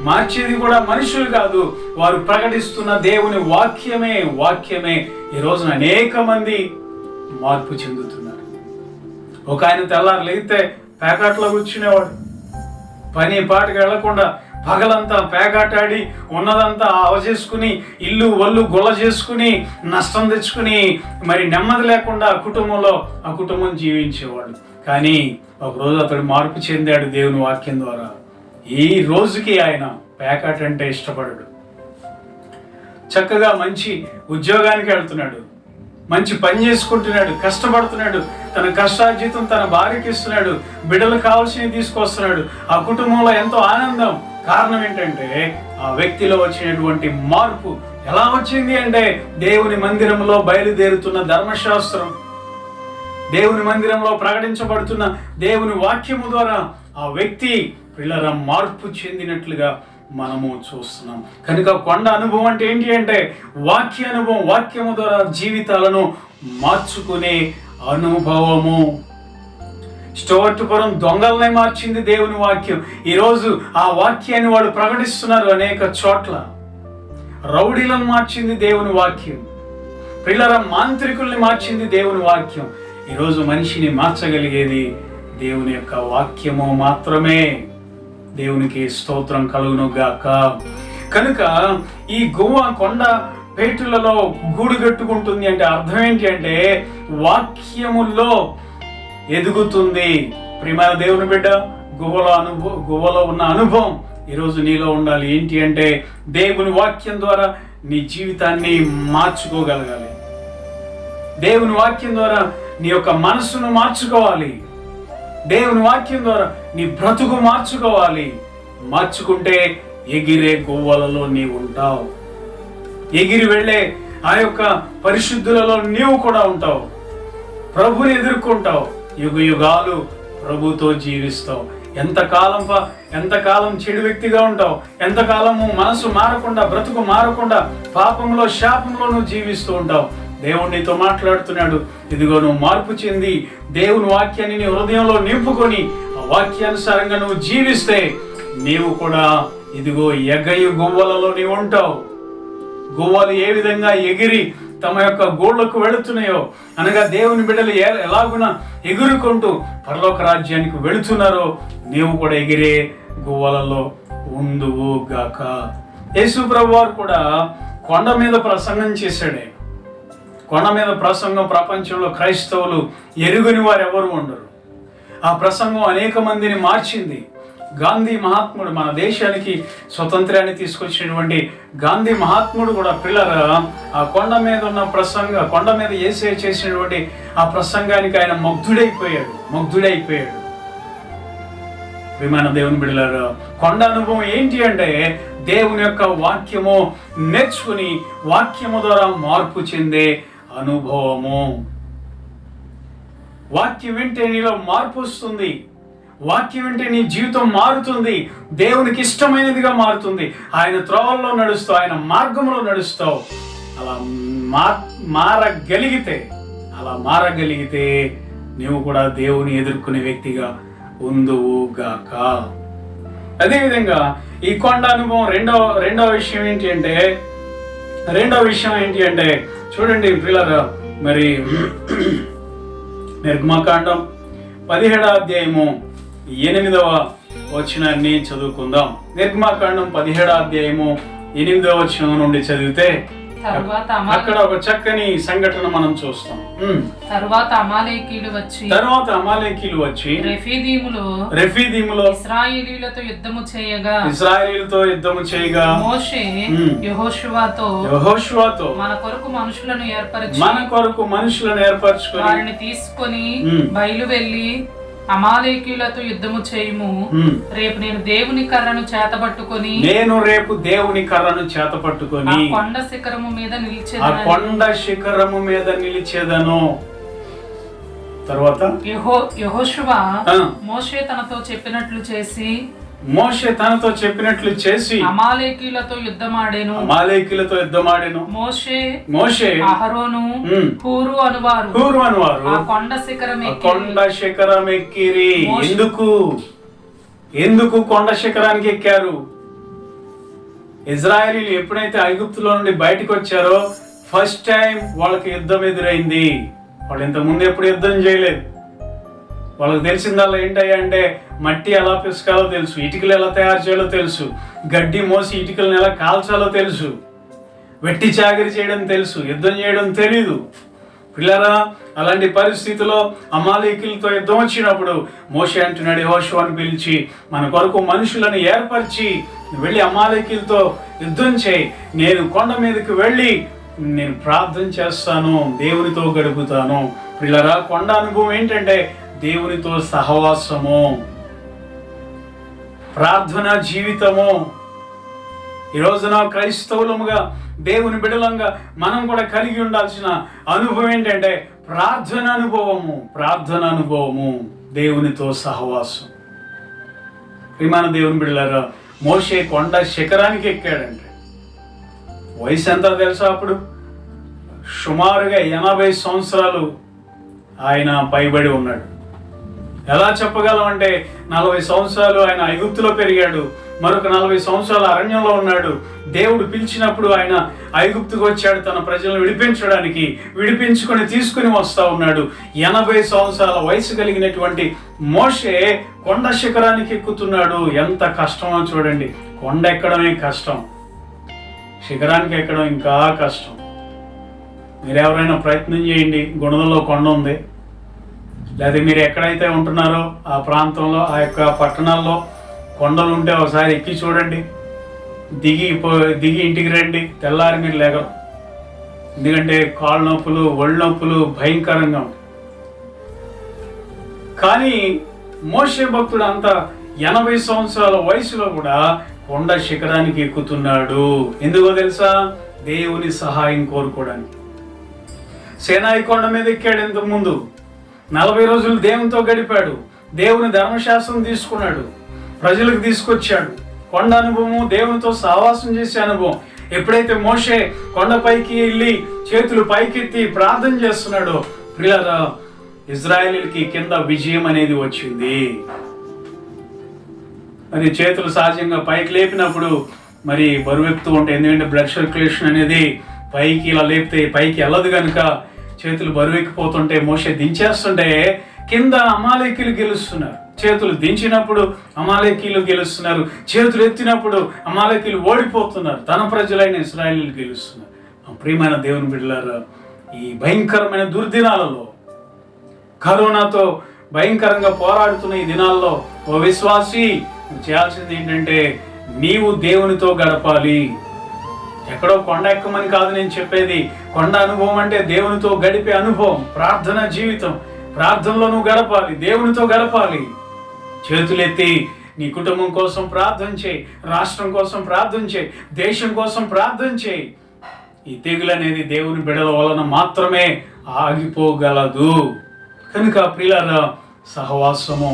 మార్చేది కూడా మనుషులు కాదు, వారు ప్రకటిస్తున్న దేవుని వాక్యమే. ఈ రోజున అనేక మంది మార్పు చెందుతున్నారు. ఒక ఆయన తెల్లారు లేగితే పేకాట్లో కూర్చునేవాడు, పని పాటకు వెళ్లకుండా పగలంతా పేకాటాడి ఉన్నదంతా అవచేసుకుని ఇల్లు ఒళ్ళు గొల్ల చేసుకుని నష్టం తెచ్చుకుని మరి నెమ్మది లేకుండా ఆ కుటుంబం జీవించేవాడు. కానీ ఒకరోజు అతడు మార్పు చెందాడు దేవుని వాక్యం ద్వారా. ఈ రోజుకి ఆయన పేకాట అంటే ఇష్టపడడు. చక్కగా మంచి ఉద్యోగానికి వెళ్తున్నాడు, మంచి పని చేసుకుంటున్నాడు, కష్టపడుతున్నాడు, తన కష్టార్జితం తన భార్యకి ఇస్తున్నాడు, బిడ్డలకు కావాల్సినవి తీసుకొస్తున్నాడు. ఆ కుటుంబంలో ఎంతో ఆనందం. కారణం ఏంటంటే ఆ వ్యక్తిలో వచ్చినటువంటి మార్పు, ఎలా వచ్చింది అంటే దేవుని మందిరంలో బయలుదేరుతున్న ధర్మశాస్త్రం, దేవుని మందిరంలో ప్రకటించబడుతున్న దేవుని వాక్యము ద్వారా ఆ వ్యక్తి పిల్లల మార్పు చెందినట్లుగా మనము చూస్తున్నాం. కనుక కొండ అనుభవం అంటే ఏంటి అంటే వాక్య అనుభవం, వాక్యము ద్వారా జీవితాలను మార్చుకునే అనుభవము. స్టోర్టుపురం దొంగలనే మార్చింది దేవుని వాక్యం. ఈరోజు ఆ వాక్యాన్ని వాళ్ళు ప్రకటిస్తున్నారు అనేక చోట్ల. రౌడీలను మార్చింది దేవుని వాక్యం. పిల్లల మాంత్రికుల్ని మార్చింది దేవుని వాక్యం. ఈరోజు మనిషిని మార్చగలిగేది దేవుని యొక్క వాక్యము మాత్రమే. దేవునికి స్తోత్రం కలుగును గాక. కనుక ఈ గువ్వ కొండ పేటులలో గూడు కట్టుకుంటుంది అంటే అర్థం ఏంటి అంటే వాక్యముల్లో ఎదుగుతుంది. ప్రియమైన దేవుని బిడ్డ, గువ్వలో ఉన్న అనుభవం ఈరోజు నీలో ఉండాలి. ఏంటి అంటే దేవుని వాక్యం ద్వారా నీ జీవితాన్ని మార్చుకోగలగాలి. దేవుని వాక్యం ద్వారా నీ యొక్క మనసును మార్చుకోవాలి. దేవుని వాక్యం ద్వారా నీ బ్రతుకు మార్చుకోవాలి. మార్చుకుంటే ఎగిరే గువ్వలలో నీవు ఉంటావు. ఎగిరి వెళ్ళే ఆ యొక్క పరిశుద్ధులలో నీవు కూడా ఉంటావు. ప్రభుని ఎదుర్కొంటావు. యుగ యుగాలు ప్రభుతో జీవిస్తావు. ఎంతకాలం చెడు వ్యక్తిగా ఉంటావు, ఎంతకాలము మనసు మారకుండా, బ్రతుకు మారకుండా పాపంలో, శాపంలో నువ్వు జీవిస్తూ ఉంటావు. దేవుడు నీతో మాట్లాడుతున్నాడు. ఇదిగో నువ్వు మార్పు చెంది దేవుని వాక్యాన్ని నీ హృదయంలో నింపుకొని ఆ వాక్యానుసారంగా నువ్వు జీవిస్తే నీవు కూడా ఇదిగో ఎగయు గువ్వలలో నీవు ఉంటావు. గువ్వలు ఏ విధంగా ఎగిరి తమ యొక్క గూళ్ళకు వెళుతున్నాయో, అనగా దేవుని బిడ్డలు ఎలాగున ఎగురుకుంటూ పరలోక రాజ్యానికి వెళుతున్నారో నీవు కూడా ఎగిరే గువ్వలలో ఉందువు గాక. యేసు ప్రభు వారు కూడా కొండ మీద ప్రసంగం చేశాడే. కొండ మీద ప్రసంగం ప్రపంచంలో క్రైస్తవులు ఎరుగని వారు ఎవరు ఉండరు. ఆ ప్రసంగం అనేక మందిని మార్చింది. గాంధీ మహాత్ముడు, మన దేశానికి స్వతంత్రాన్ని తీసుకొచ్చినటువంటి గాంధీ మహాత్ముడు కూడా పిల్లరా ఆ కొండ మీద ఉన్న కొండ మీద యేసయ్య చేసినటువంటి ఆ ప్రసంగానికి ఆయన ముగ్ధుడైపోయాడు. ప్రియమైన దేవుని బిడ్డలారా, కొండ అనుభవం ఏంటి అంటే దేవుని యొక్క వాక్యము నేర్చుకుని వాక్యము ద్వారా మార్పు చెందే అనుభవము. వాక్యం వింటే నీలో మార్పు వస్తుంది. వాక్యం వింటే నీ జీవితం మారుతుంది. దేవునికి ఇష్టమైనదిగా మారుతుంది. ఆయన త్రోవల్లో నడుస్తావు, ఆయన మార్గంలో నడుస్తావు. అలా మారగలిగితే నీవు కూడా దేవుని ఎదుర్కొనే వ్యక్తిగా ఉందువు గాక. అదేవిధంగా ఈ కొండ అనుభవం రెండో విషయం ఏంటి అంటే చూడండి పిల్లలు, మరి నిర్గమకాండం 17వ అధ్యాయము 8వ వచనాన్ని చదువుకుందాం. నిర్గమకాండం 17వ అధ్యాయము 8వ వచనం నుండి చదివితే అక్కడ ఒక చక్కని సంఘటన మనం చూస్తాం. తరువాత అమాలేకీయులు వచ్చి రెఫీదీములో ఇశ్రాయేలీయులతో యుద్ధము చేయగా మోషే యెహోషువతో మన కొరకు మనుషులను ఏర్పరచుకొని వారిని తీసుకొని బయలు వెళ్లి అమాలేకీయులతో యుద్ధము చేయుము. రేపు నేను దేవుని కర్రను చేతపట్టుకొని కొండ శిఖరము మీద నిలిచేదను. తర్వాత యెహోషువ మోషే తనతో చెప్పినట్లు చేసి అమాలేకీయులతో యుద్ధమాడెను. మోషే అహరోను హూరు అనువారు ఆ కొండ శిఖరం ఎక్కిరి. ఎందుకు కొండ శిఖరానికి ఎక్కారు? ఇజ్రాయేలీలు ఎప్పుడైతే ఐగుప్తులో నుండి బయటకు వచ్చారో ఫస్ట్ టైం వాళ్ళకి యుద్ధం ఎదురైంది. వాళ్ళు ఇంతకుముందు ఎప్పుడు యుద్ధం చేయలేదు. వాళ్ళకి తెలిసిందల్లా ఏంటయ్యా అంటే మట్టి ఎలా పిసుకాలో తెలుసు, ఇటుకలు ఎలా తయారు చేయాలో తెలుసు, గడ్డి మోసి ఇటుకలను ఎలా కాల్చాలో తెలుసు, వెట్టి చాకరీ చేయడం తెలుసు, యుద్ధం చేయడం తెలీదు. పిల్లరా, అలాంటి పరిస్థితిలో అమాలేకీయులతో యుద్ధం వచ్చినప్పుడు మోషే అంటున్నాడు యెహోషువను పిలిచి, మన కొరకు మనుషులను ఏర్పరిచి వెళ్ళి అమాలేకీయులతో యుద్ధం చేయి. నేను కొండ మీదకి వెళ్ళి నేను ప్రార్థన చేస్తాను, దేవునితో గడుపుతాను. పిల్లరా, కొండ అనుభవం ఏంటంటే దేవునితో సహవాసము, ప్రార్థన జీవితము. ఈ రోజున క్రైస్తవులముగా దేవుని బిడలంగా మనం కూడా కలిగి ఉండాల్సిన అనుభవం ఏంటంటే ప్రార్థన అనుభవము, దేవునితో సహవాసం. ప్రియమైన దేవుని బిడలారా, మోషే కొండ శిఖరానికి ఎక్కాడంటే వయసు ఎంత తెలుసా? అప్పుడు సుమారుగా 80 సంవత్సరాలు ఆయన పైబడి ఉన్నాడు. ఎలా చెప్పగలం అంటే 40 సంవత్సరాలు ఆయన ఐగుప్తులో పెరిగాడు, మరొక 40 సంవత్సరాలు అరణ్యంలో ఉన్నాడు. దేవుడు పిలిచినప్పుడు ఆయన ఐగుప్తుకు వచ్చాడు తన ప్రజలను విడిపించడానికి, విడిపించుకొని తీసుకుని వస్తా ఉన్నాడు. 80 సంవత్సరాల వయసు కలిగినటువంటి మోషే కొండ శిఖరానికి ఎక్కుతున్నాడు. ఎంత కష్టమో చూడండి. కొండ ఎక్కడమే కష్టం, శిఖరానికి ఎక్కడం ఇంకా కష్టం. మీరు ఎవరైనా ప్రయత్నం చేయండి. గుణదల్లో కొండ ఉంది, లేదా మీరు ఎక్కడైతే ఉంటున్నారో ఆ ప్రాంతంలో, ఆ యొక్క పట్టణాల్లో కొండలు ఉంటే ఒకసారి ఎక్కి చూడండి. దిగి ఇంటికి రండి, తెల్లారి మీరు లేగరు. ఎందుకంటే కాళ్ళ నొప్పులు, ఒళ్ళు నొప్పులు భయంకరంగా ఉంటాయి. కానీ మోషే భక్తుడు అంత 80 సంవత్సరాల వయసులో కూడా కొండ శిఖరానికి ఎక్కుతున్నాడు. ఎందుకో తెలుసా? దేవుని సహాయం కోరుకోవడానికి. సేనాయి కొండ మీద ఎక్కాడు. ఇంతకు ముందు 40 రోజులు దేవునితో గడిపాడు. దేవుని ధర్మశాస్త్రం తీసుకున్నాడు, ప్రజలకు తీసుకొచ్చాడు. కొండ అనుభవము, దేవునితో సహవాసం చేసే అనుభవం. ఎప్పుడైతే మోషే కొండపైకి వెళ్ళి చేతులు పైకెత్తి ప్రార్థన చేస్తున్నాడో, ప్రియులారా, ఇజ్రాయేలీలకి కింద విజయం అనేది వచ్చింది. మరి చేతులు సహజంగా పైకి లేపినప్పుడు మరి బరువెక్కుతూ ఉంటాయి. ఎందుకంటే బ్లడ్ సర్క్యులేషన్ అనేది పైకి ఇలా లేపితే పైకి వెళ్ళదు కనుక చేతులు బరువెక్కిపోతుంటే మోషే దించేస్తుంటే కింద అమాలేకీలు గెలుస్తున్నారు. చేతులు దించినప్పుడు అమాలేకీలు గెలుస్తున్నారు, చేతులు ఎత్తినప్పుడు అమాలేకీలు ఓడిపోతున్నారు. తన ప్రజలైన ఇశ్రాయేలీలు గెలుస్తున్నారు. ప్రియమైన దేవుని బిడ్డలారా, ఈ భయంకరమైన దుర్దినాలలో, కరోనాతో భయంకరంగా పోరాడుతున్న ఈ దినాల్లో ఓ విశ్వాసి చేయాల్సింది ఏంటంటే నీవు దేవునితో గడపాలి. ఎక్కడో కొండ ఎక్కమని కాదు నేను చెప్పేది. కొండ అనుభవం అంటే దేవునితో గడిపే అనుభవం, ప్రార్థన జీవితం. ప్రార్థనలో నువ్వు గడపాలి, దేవునితో గడపాలి. చేతులెత్తి నీ కుటుంబం కోసం ప్రార్థన చేయి, రాష్ట్రం కోసం ప్రార్థన చేయి, దేశం కోసం ప్రార్థన చేయి. ఈ తెగులు అనేది దేవుని బిడల వలన మాత్రమే ఆగిపోగలదు. కనుక ప్రియులారా, సహవాసము,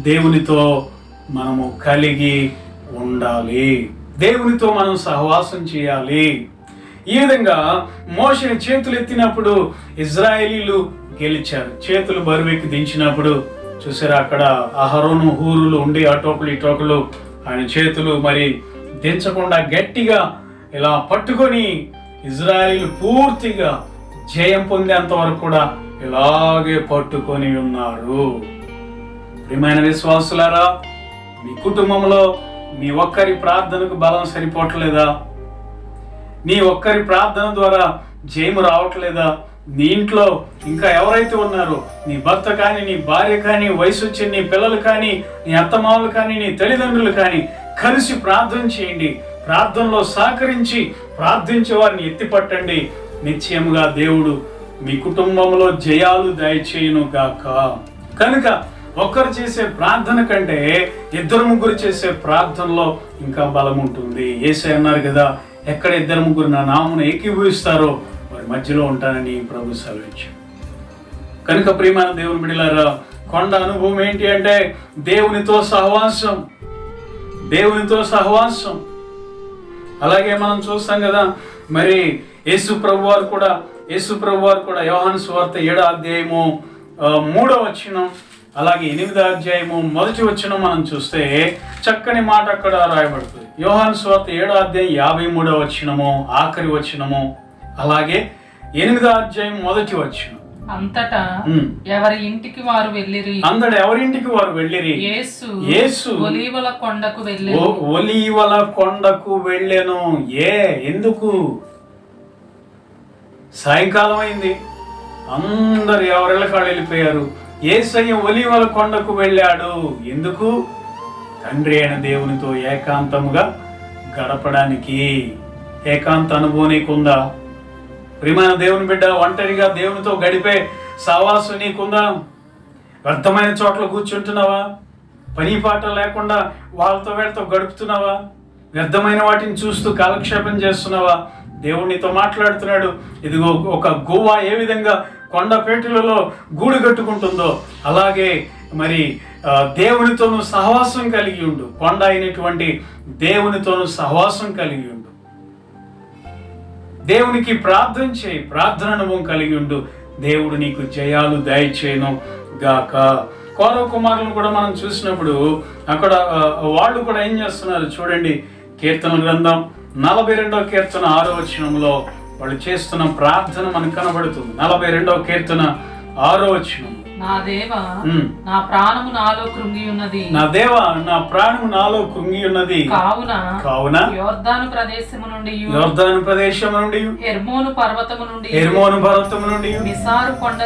దేవునితో మనము కలిగి ఉండాలి, దేవునితో మనం సహవాసం చేయాలి. ఈ విధంగా మోషే చేతులు ఎత్తినప్పుడు ఇజ్రాయేలీలు గెలిచారు. చేతులు బరువెక్కి దించినప్పుడు చూసారా, అక్కడ అహరోను హూరులు ఉండి అటోకులు ఇటోకులు ఆయన చేతులు మరి దించకుండా గట్టిగా ఇలా పట్టుకొని ఇజ్రాయేలీలు పూర్తిగా జయం పొందేంత వరకు కూడా ఇలాగే పట్టుకొని ఉన్నారు. ప్రియమైన విశ్వాసులారా, మీ కుటుంబంలో మీ ఒక్కరి ప్రార్థనకు బలం సరిపోవట్లేదా? నీ ఒక్కరి ప్రార్థన ద్వారా జయము రావట్లేదా? నీ ఇంట్లో ఇంకా ఎవరైతే ఉన్నారో, నీ భర్త కానీ, నీ భార్య కానీ, వయసు వచ్చిన నీ పిల్లలు కానీ, నీ అత్తమామలు కానీ, నీ తల్లిదండ్రులు కానీ కలిసి ప్రార్థన చేయండి. ప్రార్థనలో సహకరించి ప్రార్థించే వారిని ఎత్తిపట్టండి. నిశ్చయముగా దేవుడు మీ కుటుంబంలో జయాలు దయచేయును గాక. కనుక ఒక్కరు చేసే ప్రార్థన కంటే 2-3 చేసే ప్రార్థనలో ఇంకా బలం ఉంటుంది. యేసయ్య అన్నారు కదా, ఎక్కడ 2-3 నా నామమున ఏకీభవిస్తారో వారి మధ్యలో ఉంటానని ప్రభు సెలవిచ్చాడు. కనుక ప్రియమైన దేవుని బిడ్డలారా, కొండ అనుభవం ఏంటి అంటే దేవునితో సహవాసం, దేవునితో సహవాసం. అలాగే మనం చూస్తాం కదా, మరి యేసు ప్రభు వారు కూడా యోహాను సువార్త 7వ అధ్యాయము 3వ వచనం, అలాగే 8వ అధ్యాయము 1వ వచనం మనం చూస్తే చక్కని మాట అక్కడ రాయబడుతుంది. యోహాను సువార్త 7వ అధ్యాయం 53వ వచనము ఆఖరి వచనము, అలాగే 8వ అధ్యాయం 1వ వచనం. అంతటా ఎవరి ఇంటికి వారు వెళ్ళిరి. యేసు ఒలీవల కొండకు వెళ్ళెను. ఎందుకు? సాయంకాలం అయింది, అందరు ఎవరిళ్ళ కాళ్ళు వెళ్ళిపోయారు. యేసయ్య ఒలీవల కొండకు వెళ్ళాడు. ఎందుకు? తండ్రి అయిన దేవునితో ఏకాంతముగా గడపడానికి. ఏకాంత అనుభవం నీకుందా? ప్రియమైన దేవుని బిడ్డ, ఒంటరిగా దేవునితో గడిపే సహవాసం నీకుందా? వ్యర్థమైన చోట్ల కూర్చుంటున్నావా? పని పాట లేకుండా వాళ్ళతో వీళ్ళతో గడుపుతున్నావా? వ్యర్థమైన వాటిని చూస్తూ కాలక్షేపం చేస్తున్నావా? దేవునితో మాట్లాడుతున్నాడు. ఇదిగో ఒక గువ్వ ఏ విధంగా కొండపేటలలో గూడు కట్టుకుంటుందో అలాగే మరి దేవునితోనూ సహవాసం కలిగి ఉండు. కొండ అయినటువంటి దేవునితోనూ సహవాసం కలిగి ఉండు. దేవునికి ప్రార్థన చేయి, ప్రార్థన అనుభవం కలిగి ఉండు. దేవుడు నీకు జయాలు దయచేయను గాక. కౌరవ కుమారులను కూడా మనం చూసినప్పుడు అక్కడ వాళ్ళు కూడా ఏం చేస్తున్నారు చూడండి. కీర్తన గ్రంథం 42వ కీర్తన 6వ వచనంలో వాళ్ళు చేస్తున్న ప్రార్థన మనకు కనబడుతుంది. 42వ కీర్తన 6వ వచనం, నా దేవా నా ప్రాణము నాలో కృంగి ఉన్నది, నా దేవా నా ప్రాణము నాలో కృంగి ఉన్నది. కావున యోర్దాను ప్రదేశము నుండి హెర్మోను పర్వతము నుండి మిసారు కొండ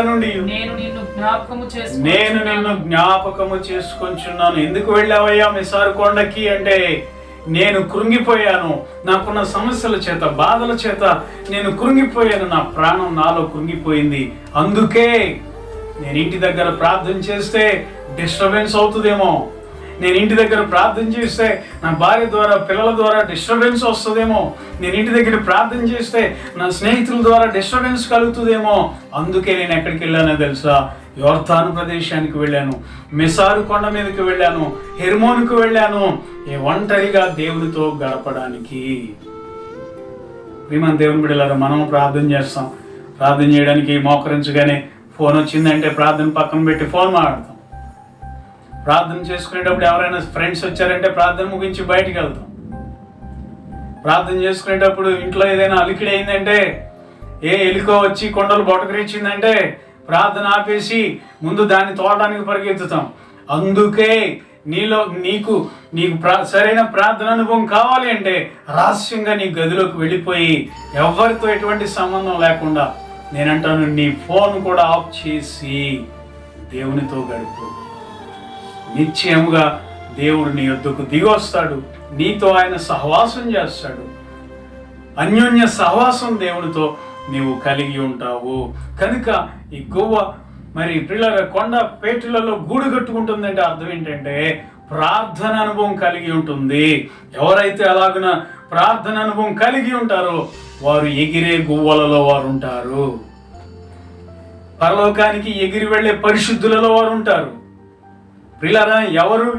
నుండి నేను నిన్ను జ్ఞాపకము చేసుకొంచున్నాను. ఎందుకు వెళ్ళావయ్యా మిసారు కొండకి అంటే, నేను కృంగిపోయాను. నాకున్న సమస్యల చేత, బాధల చేత నేను కృంగిపోయాను. నా ప్రాణం నాలో కృంగిపోయింది. అందుకే నేను ఇంటి దగ్గర ప్రార్థన చేస్తే డిస్టర్బెన్స్ అవుతుందేమో, నేను ఇంటి దగ్గర ప్రార్థన చేస్తే నా భార్య ద్వారా, పిల్లల ద్వారా డిస్టర్బెన్స్ వస్తుందేమో, నేను ఇంటి దగ్గర ప్రార్థన చేస్తే నా స్నేహితుల ద్వారా డిస్టర్బెన్స్ కలుగుతుందేమో. అందుకే నేను ఎక్కడికి వెళ్ళానో తెలుసా? యోర్దాను ప్రదేశానికి వెళ్ళాను, మిసారు కొండ మీదకి వెళ్ళాను, హెర్మోనుకు వెళ్ళాను, ఒంటరిగా దేవునితో గడపడానికి. ప్రియమైన దేవుని బిడ్డలారా, మనం ప్రార్థన చేస్తాం. ప్రార్థన చేయడానికి మోకరించగానే ఫోన్ వచ్చిందంటే ప్రార్థన పక్కన పెట్టి ఫోన్ మాట్లాడతాం. ప్రార్థన చేసుకునేటప్పుడు ఎవరైనా ఫ్రెండ్స్ వచ్చారంటే ప్రార్థన ముగించి బయటికి వెళ్తాం. ప్రార్థన చేసుకునేటప్పుడు ఇంట్లో ఏదైనా అలికిడి అయిందంటే, ఏ ఎలుకో వచ్చి కొండలు బొటకరించిందంటే ప్రార్థన ఆపేసి ముందు దాన్ని తోడడానికి పరిగెత్తుతాం. అందుకే నీకు సరైన ప్రార్థన అనుభవం కావాలి అంటే రహస్యంగా నీ గదిలోకి వెళ్ళిపోయి ఎవరితో ఎటువంటి సంబంధం లేకుండా, నేనంటాను నీ ఫోన్ కూడా ఆఫ్ చేసి దేవునితో గడుపు. నిశ్చయముగా దేవుడు నీ యొద్దకు దిగొస్తాడు, నీతో ఆయన సహవాసం చేస్తాడు. అన్యోన్య సహవాసం దేవునితో నీవు కలిగి ఉంటావు. కనుక ఈ గువ్వ మరి పిల్లల కొండ పేటలలో గూడు కట్టుకుంటుందంటే అర్థం ఏంటంటే ప్రార్థన అనుభవం కలిగి ఉంటుంది. ఎవరైతే అలాగున ప్రార్థన అనుభవం కలిగి ఉంటారో వారు ఎగిరే గువ్వలలో వారు ఉంటారు. పరలోకానికి ఎగిరి వెళ్ళే పరిశుద్ధులలో వారు ఉంటారు. ప్రియులారా, ఎవరు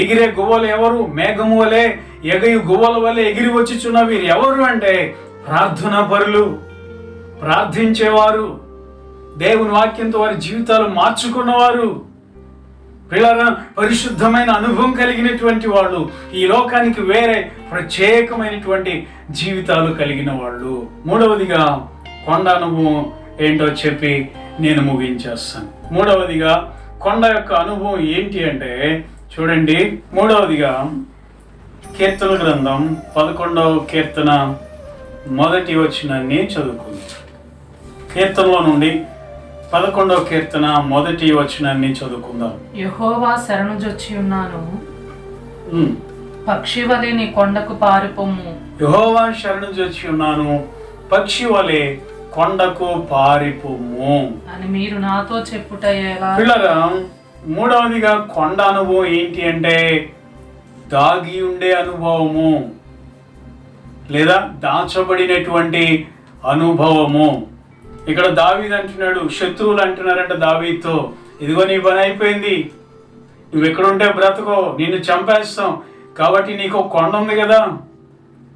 ఎగిరే గువ్వలు ఎవరు? మేఘము వలె ఎగయు గువ్వల వలె ఎగిరి వచ్చిచున్న వీరు ఎవరు అంటే ప్రార్థనా పరులు, ప్రార్థించేవారు, దేవుని వాక్యంతో వారి జీవితాలు మార్చుకున్నవారు. ప్రియులారా, పరిశుద్ధమైన అనుభవం కలిగినటువంటి వాళ్ళు, ఈ లోకానికి వేరే ప్రత్యేకమైనటువంటి జీవితాలు కలిగిన వాళ్ళు. మూడవదిగా కొండ అనుభవం ఏంటో చెప్పి నేను ముగించేస్తాను. మూడవదిగా కొండ యొక్క అనుభవం ఏంటి అంటే చూడండి. మూడవదిగా కీర్తన గ్రంథం 11వ కీర్తన 1వ వచనాన్ని చదువుకుంది. కీర్తనలో నుండి 11వ కీర్తన 1వ వచనాన్ని చదువుకుందాం. యెహోవా శరణుజొచ్చి ఉన్నాను, పక్షి వలె నీ కొండకు పారిపోము. యెహోవా శరణుజొచ్చి ఉన్నాను, పక్షి వలె కొండకు పారిపోము అని మీరు నాతో చెప్పుట ఎలా? పిల్లరా, మూడవదిగా కొండ అనుభవం ఏంటి అంటే దాగి ఉండే అనుభవము లేదా దాచబడినటువంటి అనుభవము. ఇక్కడ దావీదు అంటున్నాడు, శత్రువులు అంటున్నారంట దావీదుతో, ఇదిగో నీ పని అయిపోయింది, నువ్వు ఎక్కడుంటే బ్రతకో, నిన్ను చంపేస్తాం, కాబట్టి నీకు కొండ ఉంది కదా,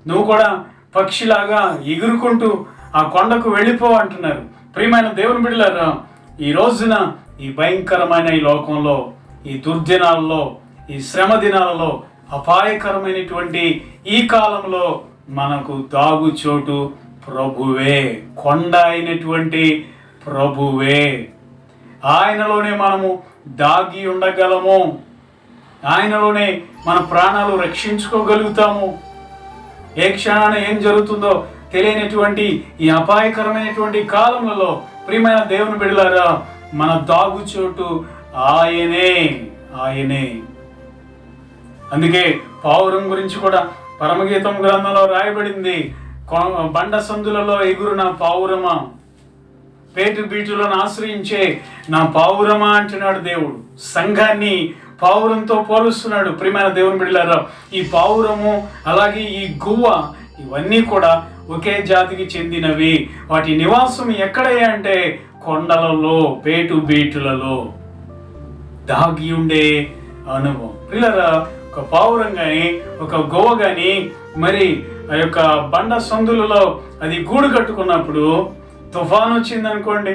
నువ్వు కూడా పక్షిలాగా ఎగురుకుంటూ ఆ కొండకు వెళ్ళిపో అంటున్నారు. ప్రియమైన దేవుని బిడ్డలారా, ఈ రోజున ఈ భయంకరమైన ఈ లోకంలో, ఈ దుర్దినాలలో, ఈ శ్రమ దినాలలో, అపాయకరమైనటువంటి ఈ కాలంలో మనకు దాగు చోటు ప్రభువే, కొండ అయినటువంటి ప్రభువే. ఆయనలోనే మనము దాగి ఉండగలము, ఆయనలోనే మన ప్రాణాలు రక్షించుకోగలుగుతాము. ఏ క్షణాన ఏం జరుగుతుందో తెలియనటువంటి ఈ అపాయకరమైనటువంటి కాలంలో ప్రియమైన దేవుని బిడ్డలారా, మన దాగు చోటు ఆయనే. అందుకే పావురం గురించి కూడా పరమగీతం గ్రంథంలో రాయబడింది, బండ సందులలో ఎగురు నా పావురమా, పేటు బీటులను ఆశ్రయించే నా పావురమా అంటున్నాడు దేవుడు. సంఘాన్ని పావురంతో పోలుస్తున్నాడు. ప్రియమైన దేవుని బిడ్డలారా, ఈ పావురము అలాగే ఈ గువ్వ ఇవన్నీ కూడా ఒకే జాతికి చెందినవి. వాటి నివాసం ఎక్కడయ్యా అంటే కొండలలో, పేటు బీటులలో దాగి ఉండే అనుభవం. పిల్లరా, ఒక పావురం కానీ ఒక గువ్వ కానీ మరి ఆ యొక్క బండ సందులలో అది గూడు కట్టుకున్నప్పుడు తుఫాను వచ్చింది అనుకోండి,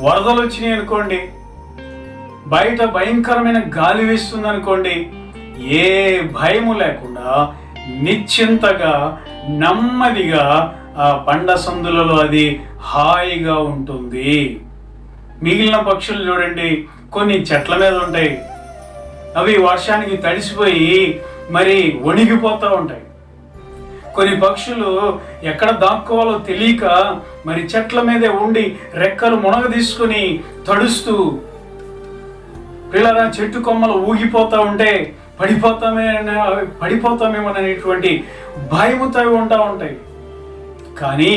వరదలు వచ్చినాయి అనుకోండి, బయట భయంకరమైన గాలి వీస్తుంది అనుకోండి, ఏ భయము లేకుండా నిశ్చింతగా నెమ్మదిగా ఆ బండ సందులలో అది హాయిగా ఉంటుంది. మిగిలిన పక్షులు చూడండి, కొన్ని చెట్ల మీద ఉంటాయి, అవి వర్షానికి తడిసిపోయి మరి వణిగిపోతూ ఉంటాయి. కొన్ని పక్షులు ఎక్కడ దాక్కోవాలో తెలియక మరి చెట్ల మీదే ఉండి రెక్కలు మునగ తీసుకుని తడుస్తూ పిల్లరా చెట్టు కొమ్మలు ఊగిపోతూ ఉంటే పడిపోతామేమోననేటువంటి భయముతో ఉంటా ఉంటాయి. కానీ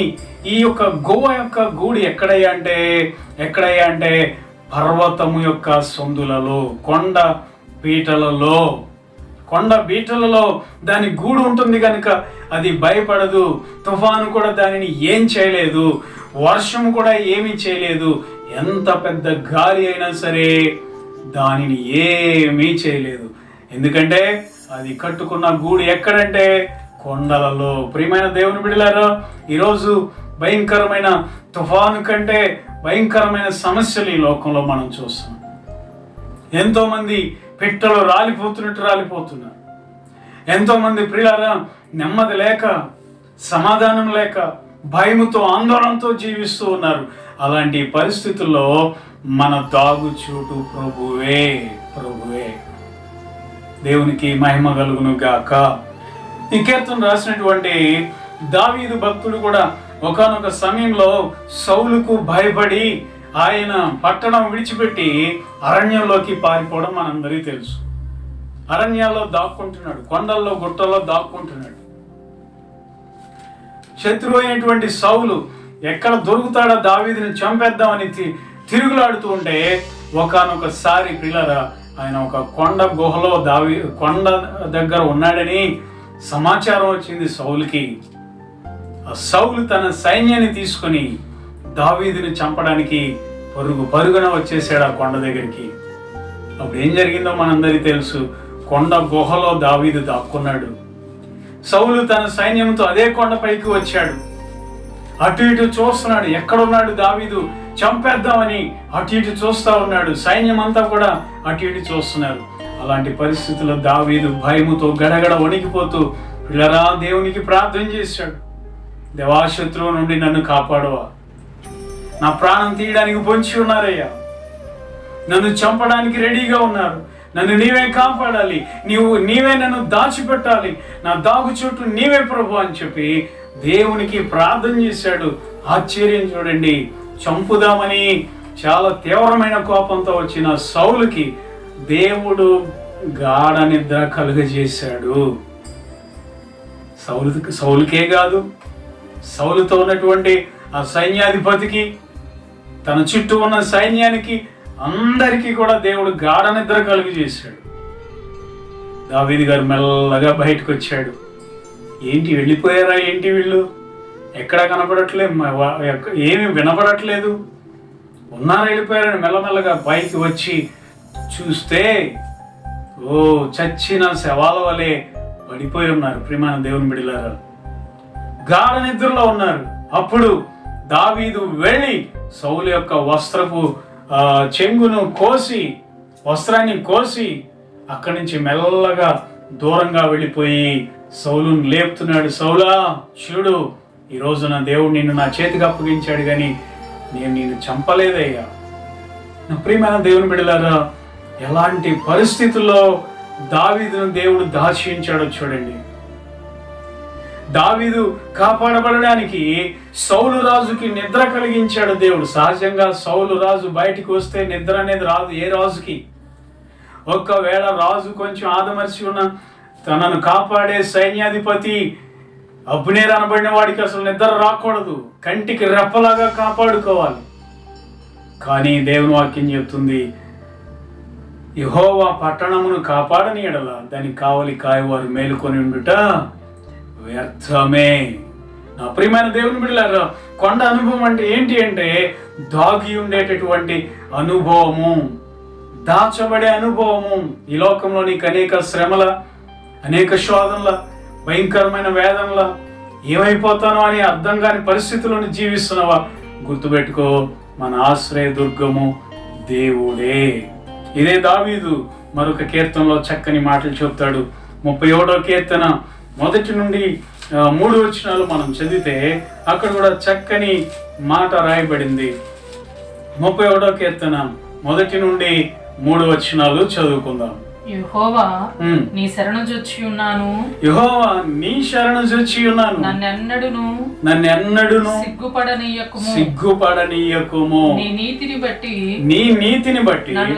ఈ యొక్క గువ్వ యొక్క గూడు ఎక్కడయ్యా అంటే పర్వతము యొక్క సందులలో, కొండ బీటలలో దాని గూడు ఉంటుంది కనుక అది భయపడదు. తుఫాను కూడా దానిని ఏం చేయలేదు, వర్షం కూడా ఏమీ చేయలేదు. ఎంత పెద్ద గాలి అయినా సరే దానిని ఏమీ చేయలేదు. ఎందుకంటే అది కట్టుకున్న గూడు ఎక్కడంటే కొండలలో. ప్రియమైన దేవుని బిడ్డలారా, ఈరోజు భయంకరమైన తుఫాను కంటే భయంకరమైన సమస్యలు ఈ లోకంలో మనం చూస్తున్నాం. ఎంతో మంది పిట్టలు రాలిపోతున్నారు. ఎంతో మంది ప్రియులారా నెమ్మది లేక, సమాధానం లేక, భయముతో, ఆందోళనతో జీవిస్తూ ఉన్నారు. అలాంటి పరిస్థితుల్లో మన దాగుచోటు ప్రభువే. దేవునికి మహిమ కలుగును గాక. ఈ కీర్తన రాసినటువంటి దావీదు భక్తుడు కూడా ఒకానొక సమయంలో సౌలుకు భయపడి ఆయన పట్టణం విడిచిపెట్టి అరణ్యంలోకి పారిపోవడం మనందరికీ తెలుసు. అరణ్యాల్లో దాక్కుంటున్నాడు, కొండల్లో గుట్టల్లో దాక్కుంటున్నాడు. శత్రువు అయినటువంటి సౌలు ఎక్కడ దొరుకుతాడో దావీదుని చంపేద్దామని తిరుగులాడుతూ ఉంటే ఒకానొకసారి పిల్లరా ఆయన ఒక కొండ గుహలో కొండ దగ్గర ఉన్నాడని సమాచారం వచ్చింది సౌలుకి. ఆ సౌలు తన సైన్యాన్ని తీసుకొని దావీదుని చంపడానికి పరుగున వచ్చేసాడు ఆ కొండ దగ్గరికి. అప్పుడు ఏం జరిగిందో మనందరికీ తెలుసు. కొండ గుహలో దావీదు దాక్కున్నాడు. సౌలు తన సైన్యంతో అదే కొండపైకి వచ్చాడు. అటు ఇటు చూస్తున్నాడు, ఎక్కడున్నాడు దావీదు, చంపేద్దామని అటు ఇటు చూస్తూ ఉన్నాడు. సైన్యం అంతా కూడా అటు ఇటు చూస్తున్నారు. అలాంటి పరిస్థితుల్లో దావీదు భయముతో గడగడ వణికిపోతూ పిల్లరా దేవునికి ప్రార్థన చేశాడు. దేవా, శత్రువు నుండి నన్ను కాపాడవా, నా ప్రాణం తీయడానికి పొంచి ఉన్నారయ్యా, నన్ను చంపడానికి రెడీగా ఉన్నారు, నన్ను నీవే కాపాడాలి, నీవే నన్ను దాచిపెట్టాలి, నా దాగు చోటు నీవే ప్రభు అని చెప్పి దేవునికి ప్రార్థన చేశాడు. ఆశ్చర్యం చూడండి, చంపుదామని చాలా తీవ్రమైన కోపంతో వచ్చిన సౌలుకి దేవుడు గాఢ నిద్ర కలుగజేశాడు. సౌలుకే కాదు, సౌలుతో ఉన్నటువంటి ఆ సైన్యాధిపతికి, తన చుట్టూ ఉన్న సైన్యానికి, అందరికీ కూడా దేవుడు గాఢ నిద్ర కలుగజేశాడు. దావీదు గారు మెల్లగా బయటకు వచ్చాడు. ఏంటి వెళ్ళిపోయారా, ఏంటి వీళ్ళు, ఎక్కడ కనపడట్లేదు, ఏమి వినపడట్లేదు, ఉన్నారా వెళ్ళిపోయారని మెల్లమెల్లగా పైకి వచ్చి చూస్తే చచ్చిన శవాల వలె పడిపోయి ఉన్నారు. ప్రియమైన దేవుని బిడ్డలారా, గాఢ నిద్రలో ఉన్నారు. అప్పుడు దావీదు వెళ్ళి సౌలు యొక్క వస్త్రపు చెంగును కోసి, వస్త్రాన్ని కోసి అక్కడి నుంచి మెల్లగా దూరంగా వెళ్ళిపోయి సౌలును లేపుతున్నాడు. సౌలా, చూడు, ఈరోజు నా దేవుడు నిన్ను నా చేతికి అప్పగించాడు, కానీ నేను నిన్ను చంపలేదయ్యా. నా ప్రియమైన దేవుని బిడ్డలారా, ఎలాంటి పరిస్థితుల్లో దావీదును దేవుడు దాచించాడో చూడండి. దావీదు కాపాడబడడానికి సౌలు రాజుకి నిద్ర కలిగించాడు దేవుడు. సహజంగా సౌలు రాజు బయటికి వస్తే నిద్ర అనేది రాదు ఏ రాజుకి. ఒక్కవేళ రాజు కొంచెం ఆదమర్చి ఉన్న తనను కాపాడే సైన్యాధిపతి అబ్నేర్ అనబడిన వాడికి అసలు నిద్ర రాకూడదు, కంటికి రెప్పలాగా కాపాడుకోవాలి. కానీ దేవుని వాక్యం చెప్తుంది, యెహోవా పట్టణమును కాపాడని ఎడల దానికి కావలి కాయవారు మేలుకొని ఉండుట వ్యర్థమే. నా ప్రియమైన దేవుని బిడ్డలారా, కొండ అనుభవం అంటే ఏంటి అంటే దాగి ఉండేటటువంటి అనుభవము, దాచబడే అనుభవము. ఈ లోకంలో నీకు అనేక శ్రమల, అనేక శోధనల, భయంకరమైన వేదనల, ఏమైపోతానో అని అర్థం కాని పరిస్థితులను జీవిస్తున్నావా? గుర్తుపెట్టుకో, మన ఆశ్రయ దుర్గము దేవుడే. ఇదే దావీదు మరొక కీర్తనలో చక్కని మాటలు చెప్తాడు. 31వ కీర్తన 1 నుండి 3 వచనాలు మనం చదివితే అక్కడ కూడా చక్కని మాట రాయబడింది. 31వ కీర్తన 1 నుండి 3 వచనాలు చదువుకుందాం. యెహోవా నీ శరణు జొచ్చి ఉన్నాను, యెహోవా నీ శరణు జొచ్చి ఉన్నాను, నన్నెన్నడును సిగ్గుపడనీయకుము. నీ నీతిని బట్టి నన్ను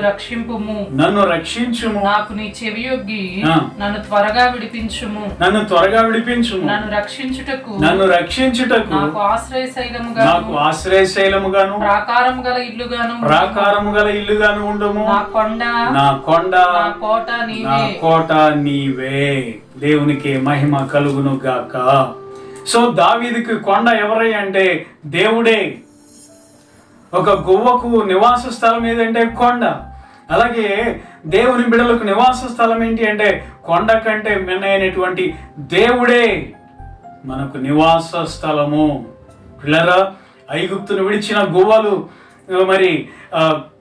రక్షించుము. నాకు నీ చెవియొగ్గి నన్ను త్వరగా విడిపించుము. నన్ను రక్షించుటకు నాకు ఆశ్రయ శైలముగాను ప్రాకారము గల ఇల్లుగాను ఉండము. నా కొండ నా కోట నీవే. దేవునికి మహిమ కలుగును గాక. సో దావీదుకి కొండ ఎవరై అంటే దేవుడే. ఒక గువ్వకు నివాస స్థలం ఏదంటే కొండ. అలాగే దేవుని బిడ్డలకు నివాస స్థలం ఏంటి అంటే కొండ కంటే మిన్నైనటువంటి దేవుడే మనకు నివాస స్థలము. పిల్లరా, ఐగుప్తును విడిచిన గువ్వలు మరి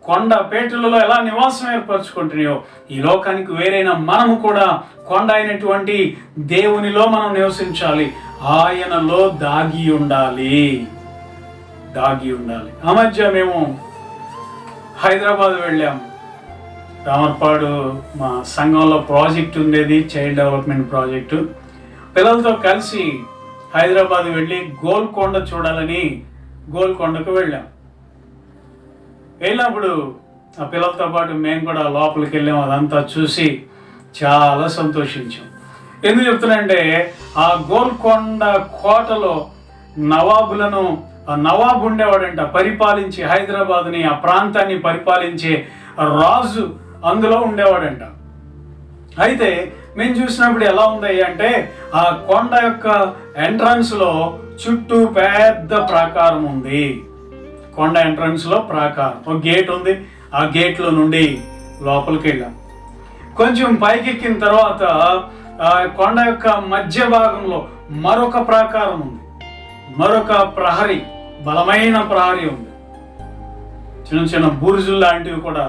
కొండ పేటలలో ఎలా నివాసం ఏర్పరచుకుంటున్నాయో, ఈ లోకానికి వేరైన మనము కూడా కొండ అయినటువంటి దేవునిలో మనం నివసించాలి. ఆయనలో దాగి ఉండాలి. ఆ మధ్య మేము హైదరాబాద్ వెళ్ళాము. రామర్పాడు మా సంఘంలో ప్రాజెక్ట్ ఉండేది, చైల్డ్ డెవలప్మెంట్ ప్రాజెక్టు. పిల్లలతో కలిసి హైదరాబాద్ వెళ్ళి గోల్కొండ చూడాలని గోల్కొండకు వెళ్ళాం. వెళ్ళినప్పుడు ఆ పిల్లలతో పాటు మేము కూడా లోపలికి వెళ్ళాము. అదంతా చూసి చాలా సంతోషించాం. ఎందుకు చెప్తున్నానంటే ఆ గోల్కొండ కోటలో నవాబులను, ఆ నవాబు ఉండేవాడంట, పరిపాలించి హైదరాబాద్ని, ఆ ప్రాంతాన్ని పరిపాలించే రాజు అందులో ఉండేవాడంట. అయితే మేము చూసినప్పుడు ఎలా ఉంది అంటే ఆ కొండ యొక్క ఎంట్రన్స్లో చుట్టూ పెద్ద ప్రాకారం ఉంది. కొండ ఎంట్రన్స్లో ప్రాకారం, ఒక గేట్ ఉంది. ఆ గేట్లో నుండి లోపలికి వెళ్ళాం. కొంచెం పైకెక్కిన తర్వాత ఆ కొండ యొక్క మధ్య భాగంలో మరొక ప్రాకారం ఉంది, మరొక ప్రహరీ, బలమైన ప్రహరీ ఉంది. చిన్న చిన్న బురుజులు లాంటివి కూడా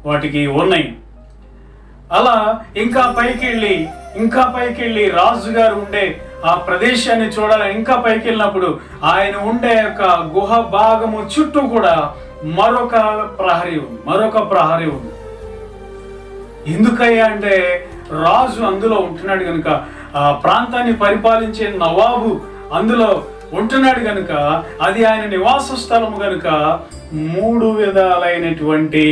వాటికి ఉన్నాయి. అలా ఇంకా పైకి వెళ్ళి రాజుగారు ఉండే ఆ ప్రదేశాన్ని చూడాలని ఇంకా పైకి వెళ్ళినప్పుడు ఆయన ఉండే యొక్క గుహ భాగము చుట్టూ కూడా మరొక ప్రహరీ ఉంది. ఎందుకయ్యా అంటే రాజు అందులో ఉంటున్నాడు కనుక, ఆ ప్రాంతాన్ని పరిపాలించే నవాబు అందులో ఉంటున్నాడు కనుక, అది ఆయన నివాస స్థలము కనుక 3 విధాలైనటువంటి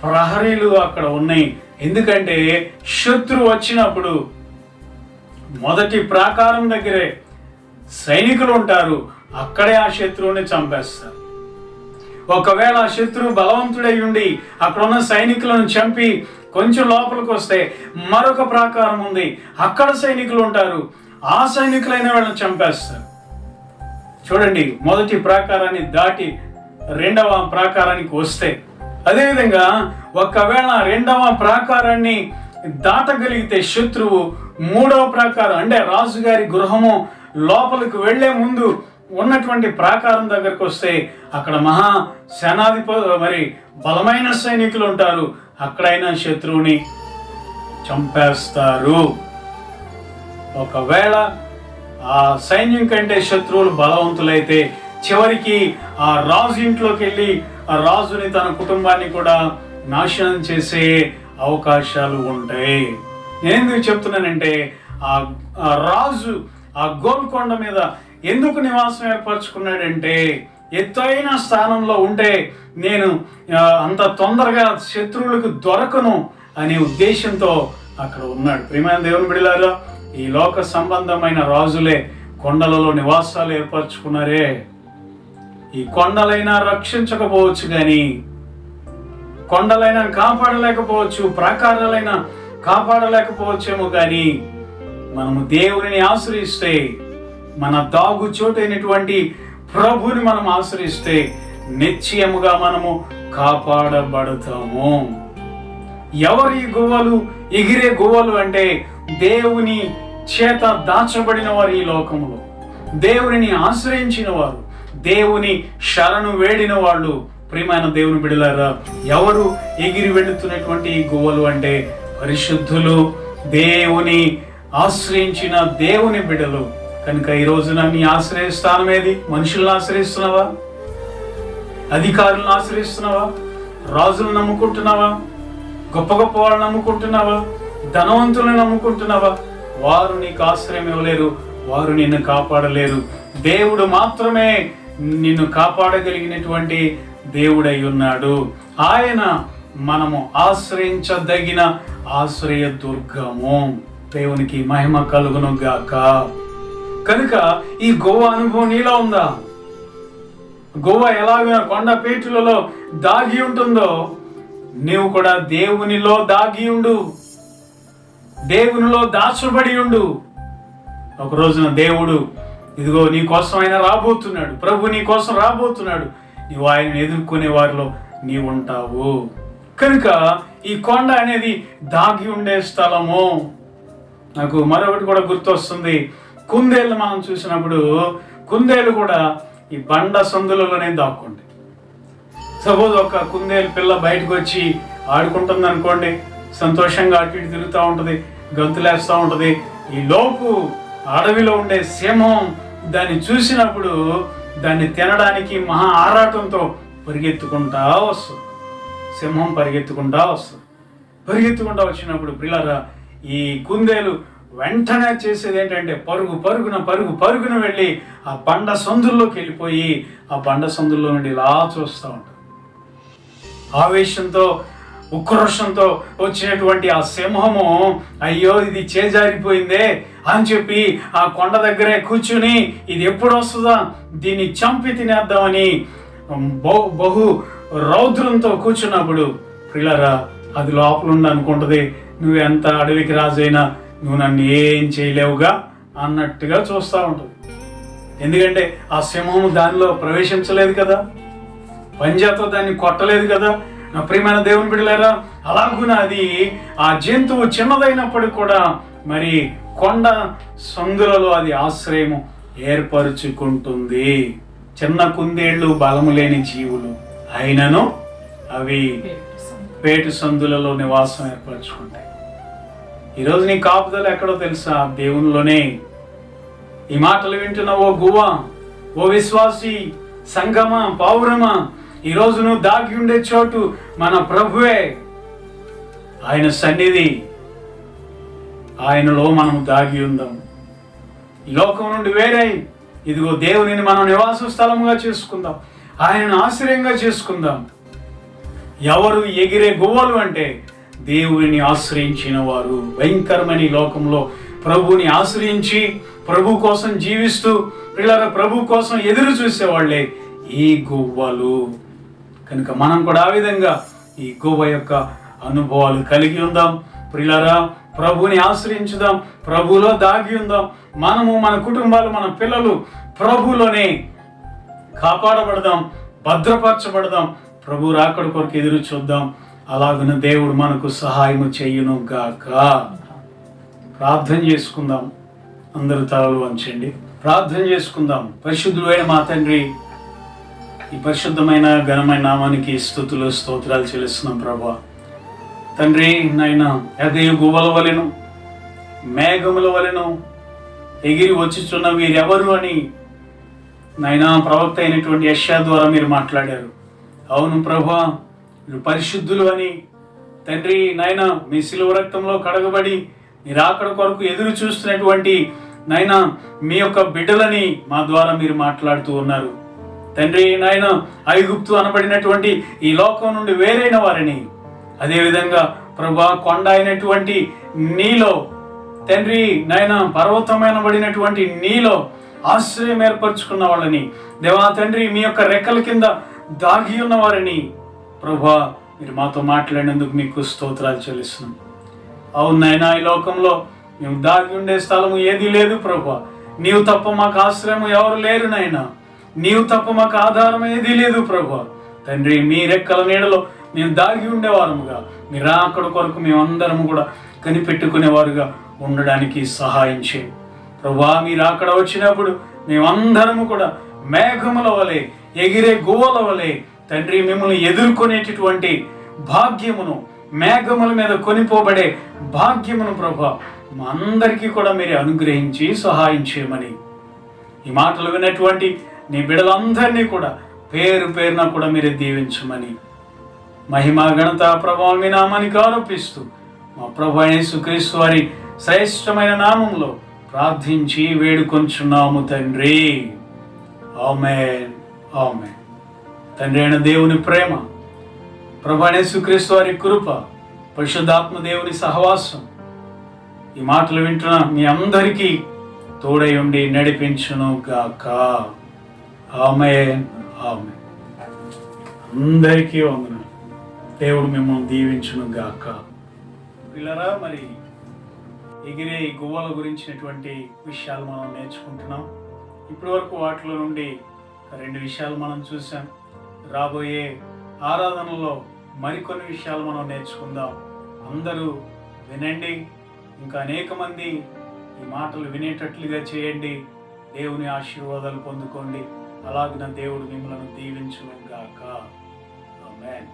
ప్రహరీలు అక్కడ ఉన్నాయి. ఎందుకంటే శత్రువు వచ్చినప్పుడు మొదటి ప్రాకారం దగ్గరే సైనికులు ఉంటారు, అక్కడే ఆ శత్రువుని చంపేస్తారు. ఒకవేళ ఆ శత్రువు బలవంతుడై ఉండి అక్కడ ఉన్న సైనికులను చంపి కొంచెం లోపలికి వస్తే మరొక ప్రాకారం ఉంది, అక్కడ సైనికులు ఉంటారు, ఆ సైనికులైన వాళ్ళని చంపేస్తారు. చూడండి, మొదటి ప్రాకారాన్ని దాటి 2వ ప్రాకారానికి వస్తే, అదేవిధంగా ఒకవేళ 2వ ప్రాకారాన్ని దాటగలిగితే శత్రువు 3వ ప్రాకారం అంటే రాజుగారి గృహము లోపలికి వెళ్లే ముందు ఉన్నటువంటి ప్రాకారం దగ్గరకు వస్తే అక్కడ మహా సేనాధిపతి మరి బలమైన సైనికులు ఉంటారు, అక్కడైనా శత్రువుని చంపేస్తారు. ఒకవేళ ఆ సైన్యం కంటే శత్రువులు బలవంతులైతే చివరికి ఆ రాజు ఇంట్లోకి వెళ్ళి ఆ రాజుని, తన కుటుంబాన్ని కూడా నాశనం చేసే అవకాశాలు ఉంటాయి. నేను ఎందుకు చెప్తున్నానంటే ఆ రాజు ఆ గోల్కొండ మీద ఎందుకు నివాసం ఏర్పరచుకున్నాడంటే, ఎత్తైన స్థానంలో ఉంటే నేను అంత తొందరగా శత్రువులకు దొరకను అనే ఉద్దేశంతో అక్కడ ఉన్నాడు. ప్రియమైన దేవుని బిడ్డలారా, ఈ లోక సంబంధమైన రాజులే కొండలలో నివాసాలు ఏర్పరచుకున్నారే. ఈ కొండలైనా రక్షించకపోవచ్చు కానీ కొండలైనా కాపాడలేకపోవచ్చు, ప్రాకారాలైనా కాపాడలేకపోవచ్చేమో, కానీ మనము దేవుని ఆశ్రయిస్తే, మన దాగు చోటైనటువంటి ప్రభుని మనం ఆశ్రయిస్తే నిశ్చయముగా మనము కాపాడబడతాము. ఎవరి గువ్వలు, ఎగిరే గువ్వలు అంటే దేవుని చేత దాచబడిన వారు, ఈ లోకములో దేవునిని ఆశ్రయించిన వారు, దేవుని శరణు వేడిన వాళ్ళు. ప్రియమైన దేవుని బిడ్డలారా, ఎవరు ఎగిరి వెళుతున్నటువంటి ఈ గువ్వలు అంటే పరిశుద్ధులు, దేవుని ఆశ్రయించిన దేవుని బిడ్డలు. కనుక ఈ రోజున నీ ఆశ్రయస్థానం ఏది? మనుషులను ఆశ్రయిస్తున్నావా? అధికారులను ఆశ్రయిస్తున్నావా? రాజులను నమ్ముకుంటున్నావా? గొప్ప గొప్ప వాళ్ళని నమ్ముకుంటున్నావా? ధనవంతులను నమ్ముకుంటున్నావా? వారు నీకు ఆశ్రయం ఇవ్వలేరు, వారు నిన్ను కాపాడలేరు. దేవుడు మాత్రమే నిన్ను కాపాడగలిగినటువంటి దేవుడై ఉన్నాడు. ఆయన మనము ఆశ్రయించదగిన ఆశ్రయ దుర్గము. దేవునికి మహిమ కలుగును గాక. కనుక ఈ గోవా అనుభవం నీలో ఉందా? గోవా ఎలాగ కొండ పీఠులలో దాగి ఉంటుందో, నీవు కూడా దేవునిలో దాగి ఉండు, దేవునిలో దాచబడి ఉండు. ఒక రోజున దేవుడు ఇదిగో నీ కోసం ఆయన రాబోతున్నాడు, ప్రభు నీ కోసం రాబోతున్నాడు. నీవు ఆయన ఎదుర్కొనే వారిలో నీవు ఉంటావు. కనుక ఈ కొండ అనేది దాగి ఉండే స్థలము. నాకు మరొకటి కూడా గుర్తొస్తుంది. కుందేళ్ళు మనం చూసినప్పుడు కుందేళ్ళు కూడా ఈ బండ సందులలోనే దాక్కుంటాయి. సపోజ్ ఒక కుందేలు పిల్ల బయటకు వచ్చి ఆడుకుంటుంది అనుకోండి, సంతోషంగా అటు ఇటు తిరుగుతూ ఉంటుంది, గంతులేస్తూ ఉంటుంది. ఈ లోపు అడవిలో ఉండే సింహం దాన్ని చూసినప్పుడు దాన్ని తినడానికి మహా ఆరాటంతో పరిగెత్తుకుంటా వస్తుంది. సింహం పరిగెత్తుకుంటా వస్తుంది. పరిగెత్తుకుంటా వచ్చినప్పుడు పిల్లరా, ఈ కుందేలు వెంటనే చేసేది ఏంటంటే పరుగున వెళ్ళి ఆ బండ సందుల్లోకి వెళ్ళిపోయి ఆ బండ సందుల్లో నుండి ఇలా చూస్తూ ఉంటుంది. ఆవేశంతో, ఉక్రోషంతో వచ్చినటువంటి ఆ సింహము, అయ్యో ఇది చేజారిపోయిందే అని చెప్పి ఆ కొండ దగ్గరే కూర్చుని ఇది ఎప్పుడు వస్తుందా, దీన్ని చంపి తినేద్దామని బహు రౌద్రంతో కూర్చున్నప్పుడు పిల్లరా, అది లోపలుండి అనుకుంటుంది, నువ్వు ఎంత అడవికి రాజైనా నువ్వు నన్ను ఏం చేయలేవుగా అన్నట్టుగా చూస్తూ ఉంటుంది. ఎందుకంటే ఆ సింహము దానిలో ప్రవేశించలేదు కదా, పంజాతో దాన్ని కొట్టలేదు కదా. నా ప్రియమైన దేవుని బిడ్డలారా, అలాగున అది ఆ జంతువు చిన్నదైనప్పటికీ కూడా మరి కొండ సందులలో అది ఆశ్రయము ఏర్పరుచుకుంటుంది. చిన్న కుందేళ్లు బలము లేని జీవులు అయినను అవి పేటు సందులలో నివాసం ఏర్పరచుకుంటాయి. ఈరోజు నీ కాపుదల ఎక్కడో తెలుసా? దేవునిలోనే. ఈ మాటలు వింటున్న ఓ గువ్వ, ఓ విశ్వాసి, సంగమా, పౌరమా, ఈరోజు నువ్వు దాగి ఉండే చోటు మన ప్రభువే. ఆయన సన్నిధి, ఆయనలో మనం దాగి ఉందాం. ఈ లోకం నుండి వేరే ఇదిగో దేవునిని మనం నివాస స్థలంగా చేసుకుందాం, ఆయనను ఆశ్రయంగా చేసుకుందాం. ఎవరు ఎగిరే గువ్వలు అంటే దేవుని ఆశ్రయించిన వారు. భయంకరమైన ఈ లోకంలో ప్రభుని ఆశ్రయించి ప్రభు కోసం జీవిస్తూ పిల్లల ప్రభు కోసం ఎదురు చూసేవాళ్లే ఈ గువ్వలు. కనుక మనం కూడా ఆ విధంగా ఈ గువ్వ యొక్క అనుభవాలు కలిగి ఉందాం. ప్రియులారా, ప్రభుని ఆశ్రయించుదాం, ప్రభులో దాగి ఉందాం. మనము, మన కుటుంబాలు, మన పిల్లలు ప్రభులోనే కాపాడబడదాం, భద్రపరచబడదాం. ప్రభు రాకడ కొరకు ఎదురు చూద్దాం. అలాగున దేవుడు మనకు సహాయము చెయ్యును గాక. ప్రార్థన చేసుకుందాం. అందరూ తలలు వంచండి, ప్రార్థన చేసుకుందాం. పరిశుద్ధుడైన మా తండ్రి, ఈ పరిశుద్ధమైన ఘనమైన నామానికి స్తుతులు స్తోత్రాలు చెల్లిస్తున్నాం ప్రభా. తండ్రి నాయన, అదే గువ్వల వలెను మేఘముల వలెను ఎగిరి వచ్చుచున్న వీరెవరు అని నాయన ప్రవక్త అయినటువంటి యెషయా ద్వారా మీరు మాట్లాడారు. అవును ప్రభా, మీరు పరిశుద్ధులు అని తండ్రి నాయన, మీ శిలువ రక్తంలో కడగబడి మీరు అక్కడ కొరకు ఎదురు చూస్తున్నటువంటి నాయన మీ యొక్క బిడ్డలని మా ద్వారా మీరు మాట్లాడుతూ ఉన్నారు. తండ్రి నాయన, ఐగుప్తు అనబడినటువంటి ఈ లోకం నుండి వేరైన వారిని, అదేవిధంగా ప్రభా కొండ అయినటువంటి నీలో తండ్రి నాయన పర్వతమైనబడినటువంటి నీలో ఆశ్రయం ఏర్పరచుకున్న వాళ్ళని దేవా తండ్రి, మీ యొక్క రెక్కల కింద దాగి ఉన్న వారిని ప్రభా మీరు మాతో మాట్లాడినందుకు మీకు స్తోత్రాలు చెల్లిస్తున్నాం. అవును నాయనా, ఈ లోకంలో మేము దాగి ఉండే స్థలము ఏది లేదు ప్రభువా. నీవు తప్ప మాకు ఆశ్రయం ఎవరు లేరు నాయనా. నీవు తప్ప మాకు ఆధారం ఏది లేదు ప్రభువా. తండ్రి, మీ రెక్కల నీడలో మేము దాగి ఉండేవారముగా, మీరు అక్కడ కొరకు మేమందరము కూడా కనిపెట్టుకునేవారుగా ఉండడానికి సహాయం చేయండి ప్రభువా. మీరు అక్కడ వచ్చినప్పుడు మేమందరము కూడా మేఘముల వలె, ఎగిరే గువ్వల వలె తండ్రి మిమ్మల్ని ఎదుర్కొనేటటువంటి భాగ్యమును, మేఘముల మీద కొనిపోబడే భాగ్యమును ప్రభువా మా అందరికీ కూడా మీరే అనుగ్రహించి సహాయం చేయమని, ఈ మాటలు విన్నటువంటి నీ బిడ్డలందరినీ కూడా పేరు పేరున కూడా మీరే దీవించమని, మహిమ ఘనత ప్రభావం మీ నామానికి ఆరోపిస్తూ మా ప్రభు యేసుక్రీస్తు వారి శ్రేష్టమైన నామంలో ప్రార్థించి వేడుకొంచున్నాము తండ్రి. ఆమేన్, ఆమేన్. తండ్రి అయిన దేవుని ప్రేమ, ప్రభు యేసుక్రీస్తు వారి కృప, పరిశుద్ధాత్మ దేవుని సహవాసం ఈ మాటలు వింటున్న మీ అందరికీ తోడై ఉండి నడిపించును గాక. ఆమేన్, ఆమేన్. అందరికీ వందనాలు. దేవుడు మిమ్మల్ని దీవించును గాక. పిల్లరా, మరి ఎగిరే ఈ గువ్వల గురించినటువంటి విషయాలు మనం నేర్చుకుంటున్నాం. ఇప్పటి వరకు వాటిలో నుండి 2 విషయాలు మనం చూసాం. రాబోయే ఆరాధనలో మరికొన్ని విషయాలు మనం నేర్చుకుందాం. అందరూ వినండి, ఇంకా అనేక మంది ఈ మాటలు వినేటట్లుగా చేయండి. దేవుని ఆశీర్వాదాలు పొందుకోండి. అలాగిన దేవుడు మిమ్మల్ని దీవించును గాక. ఆమేన్.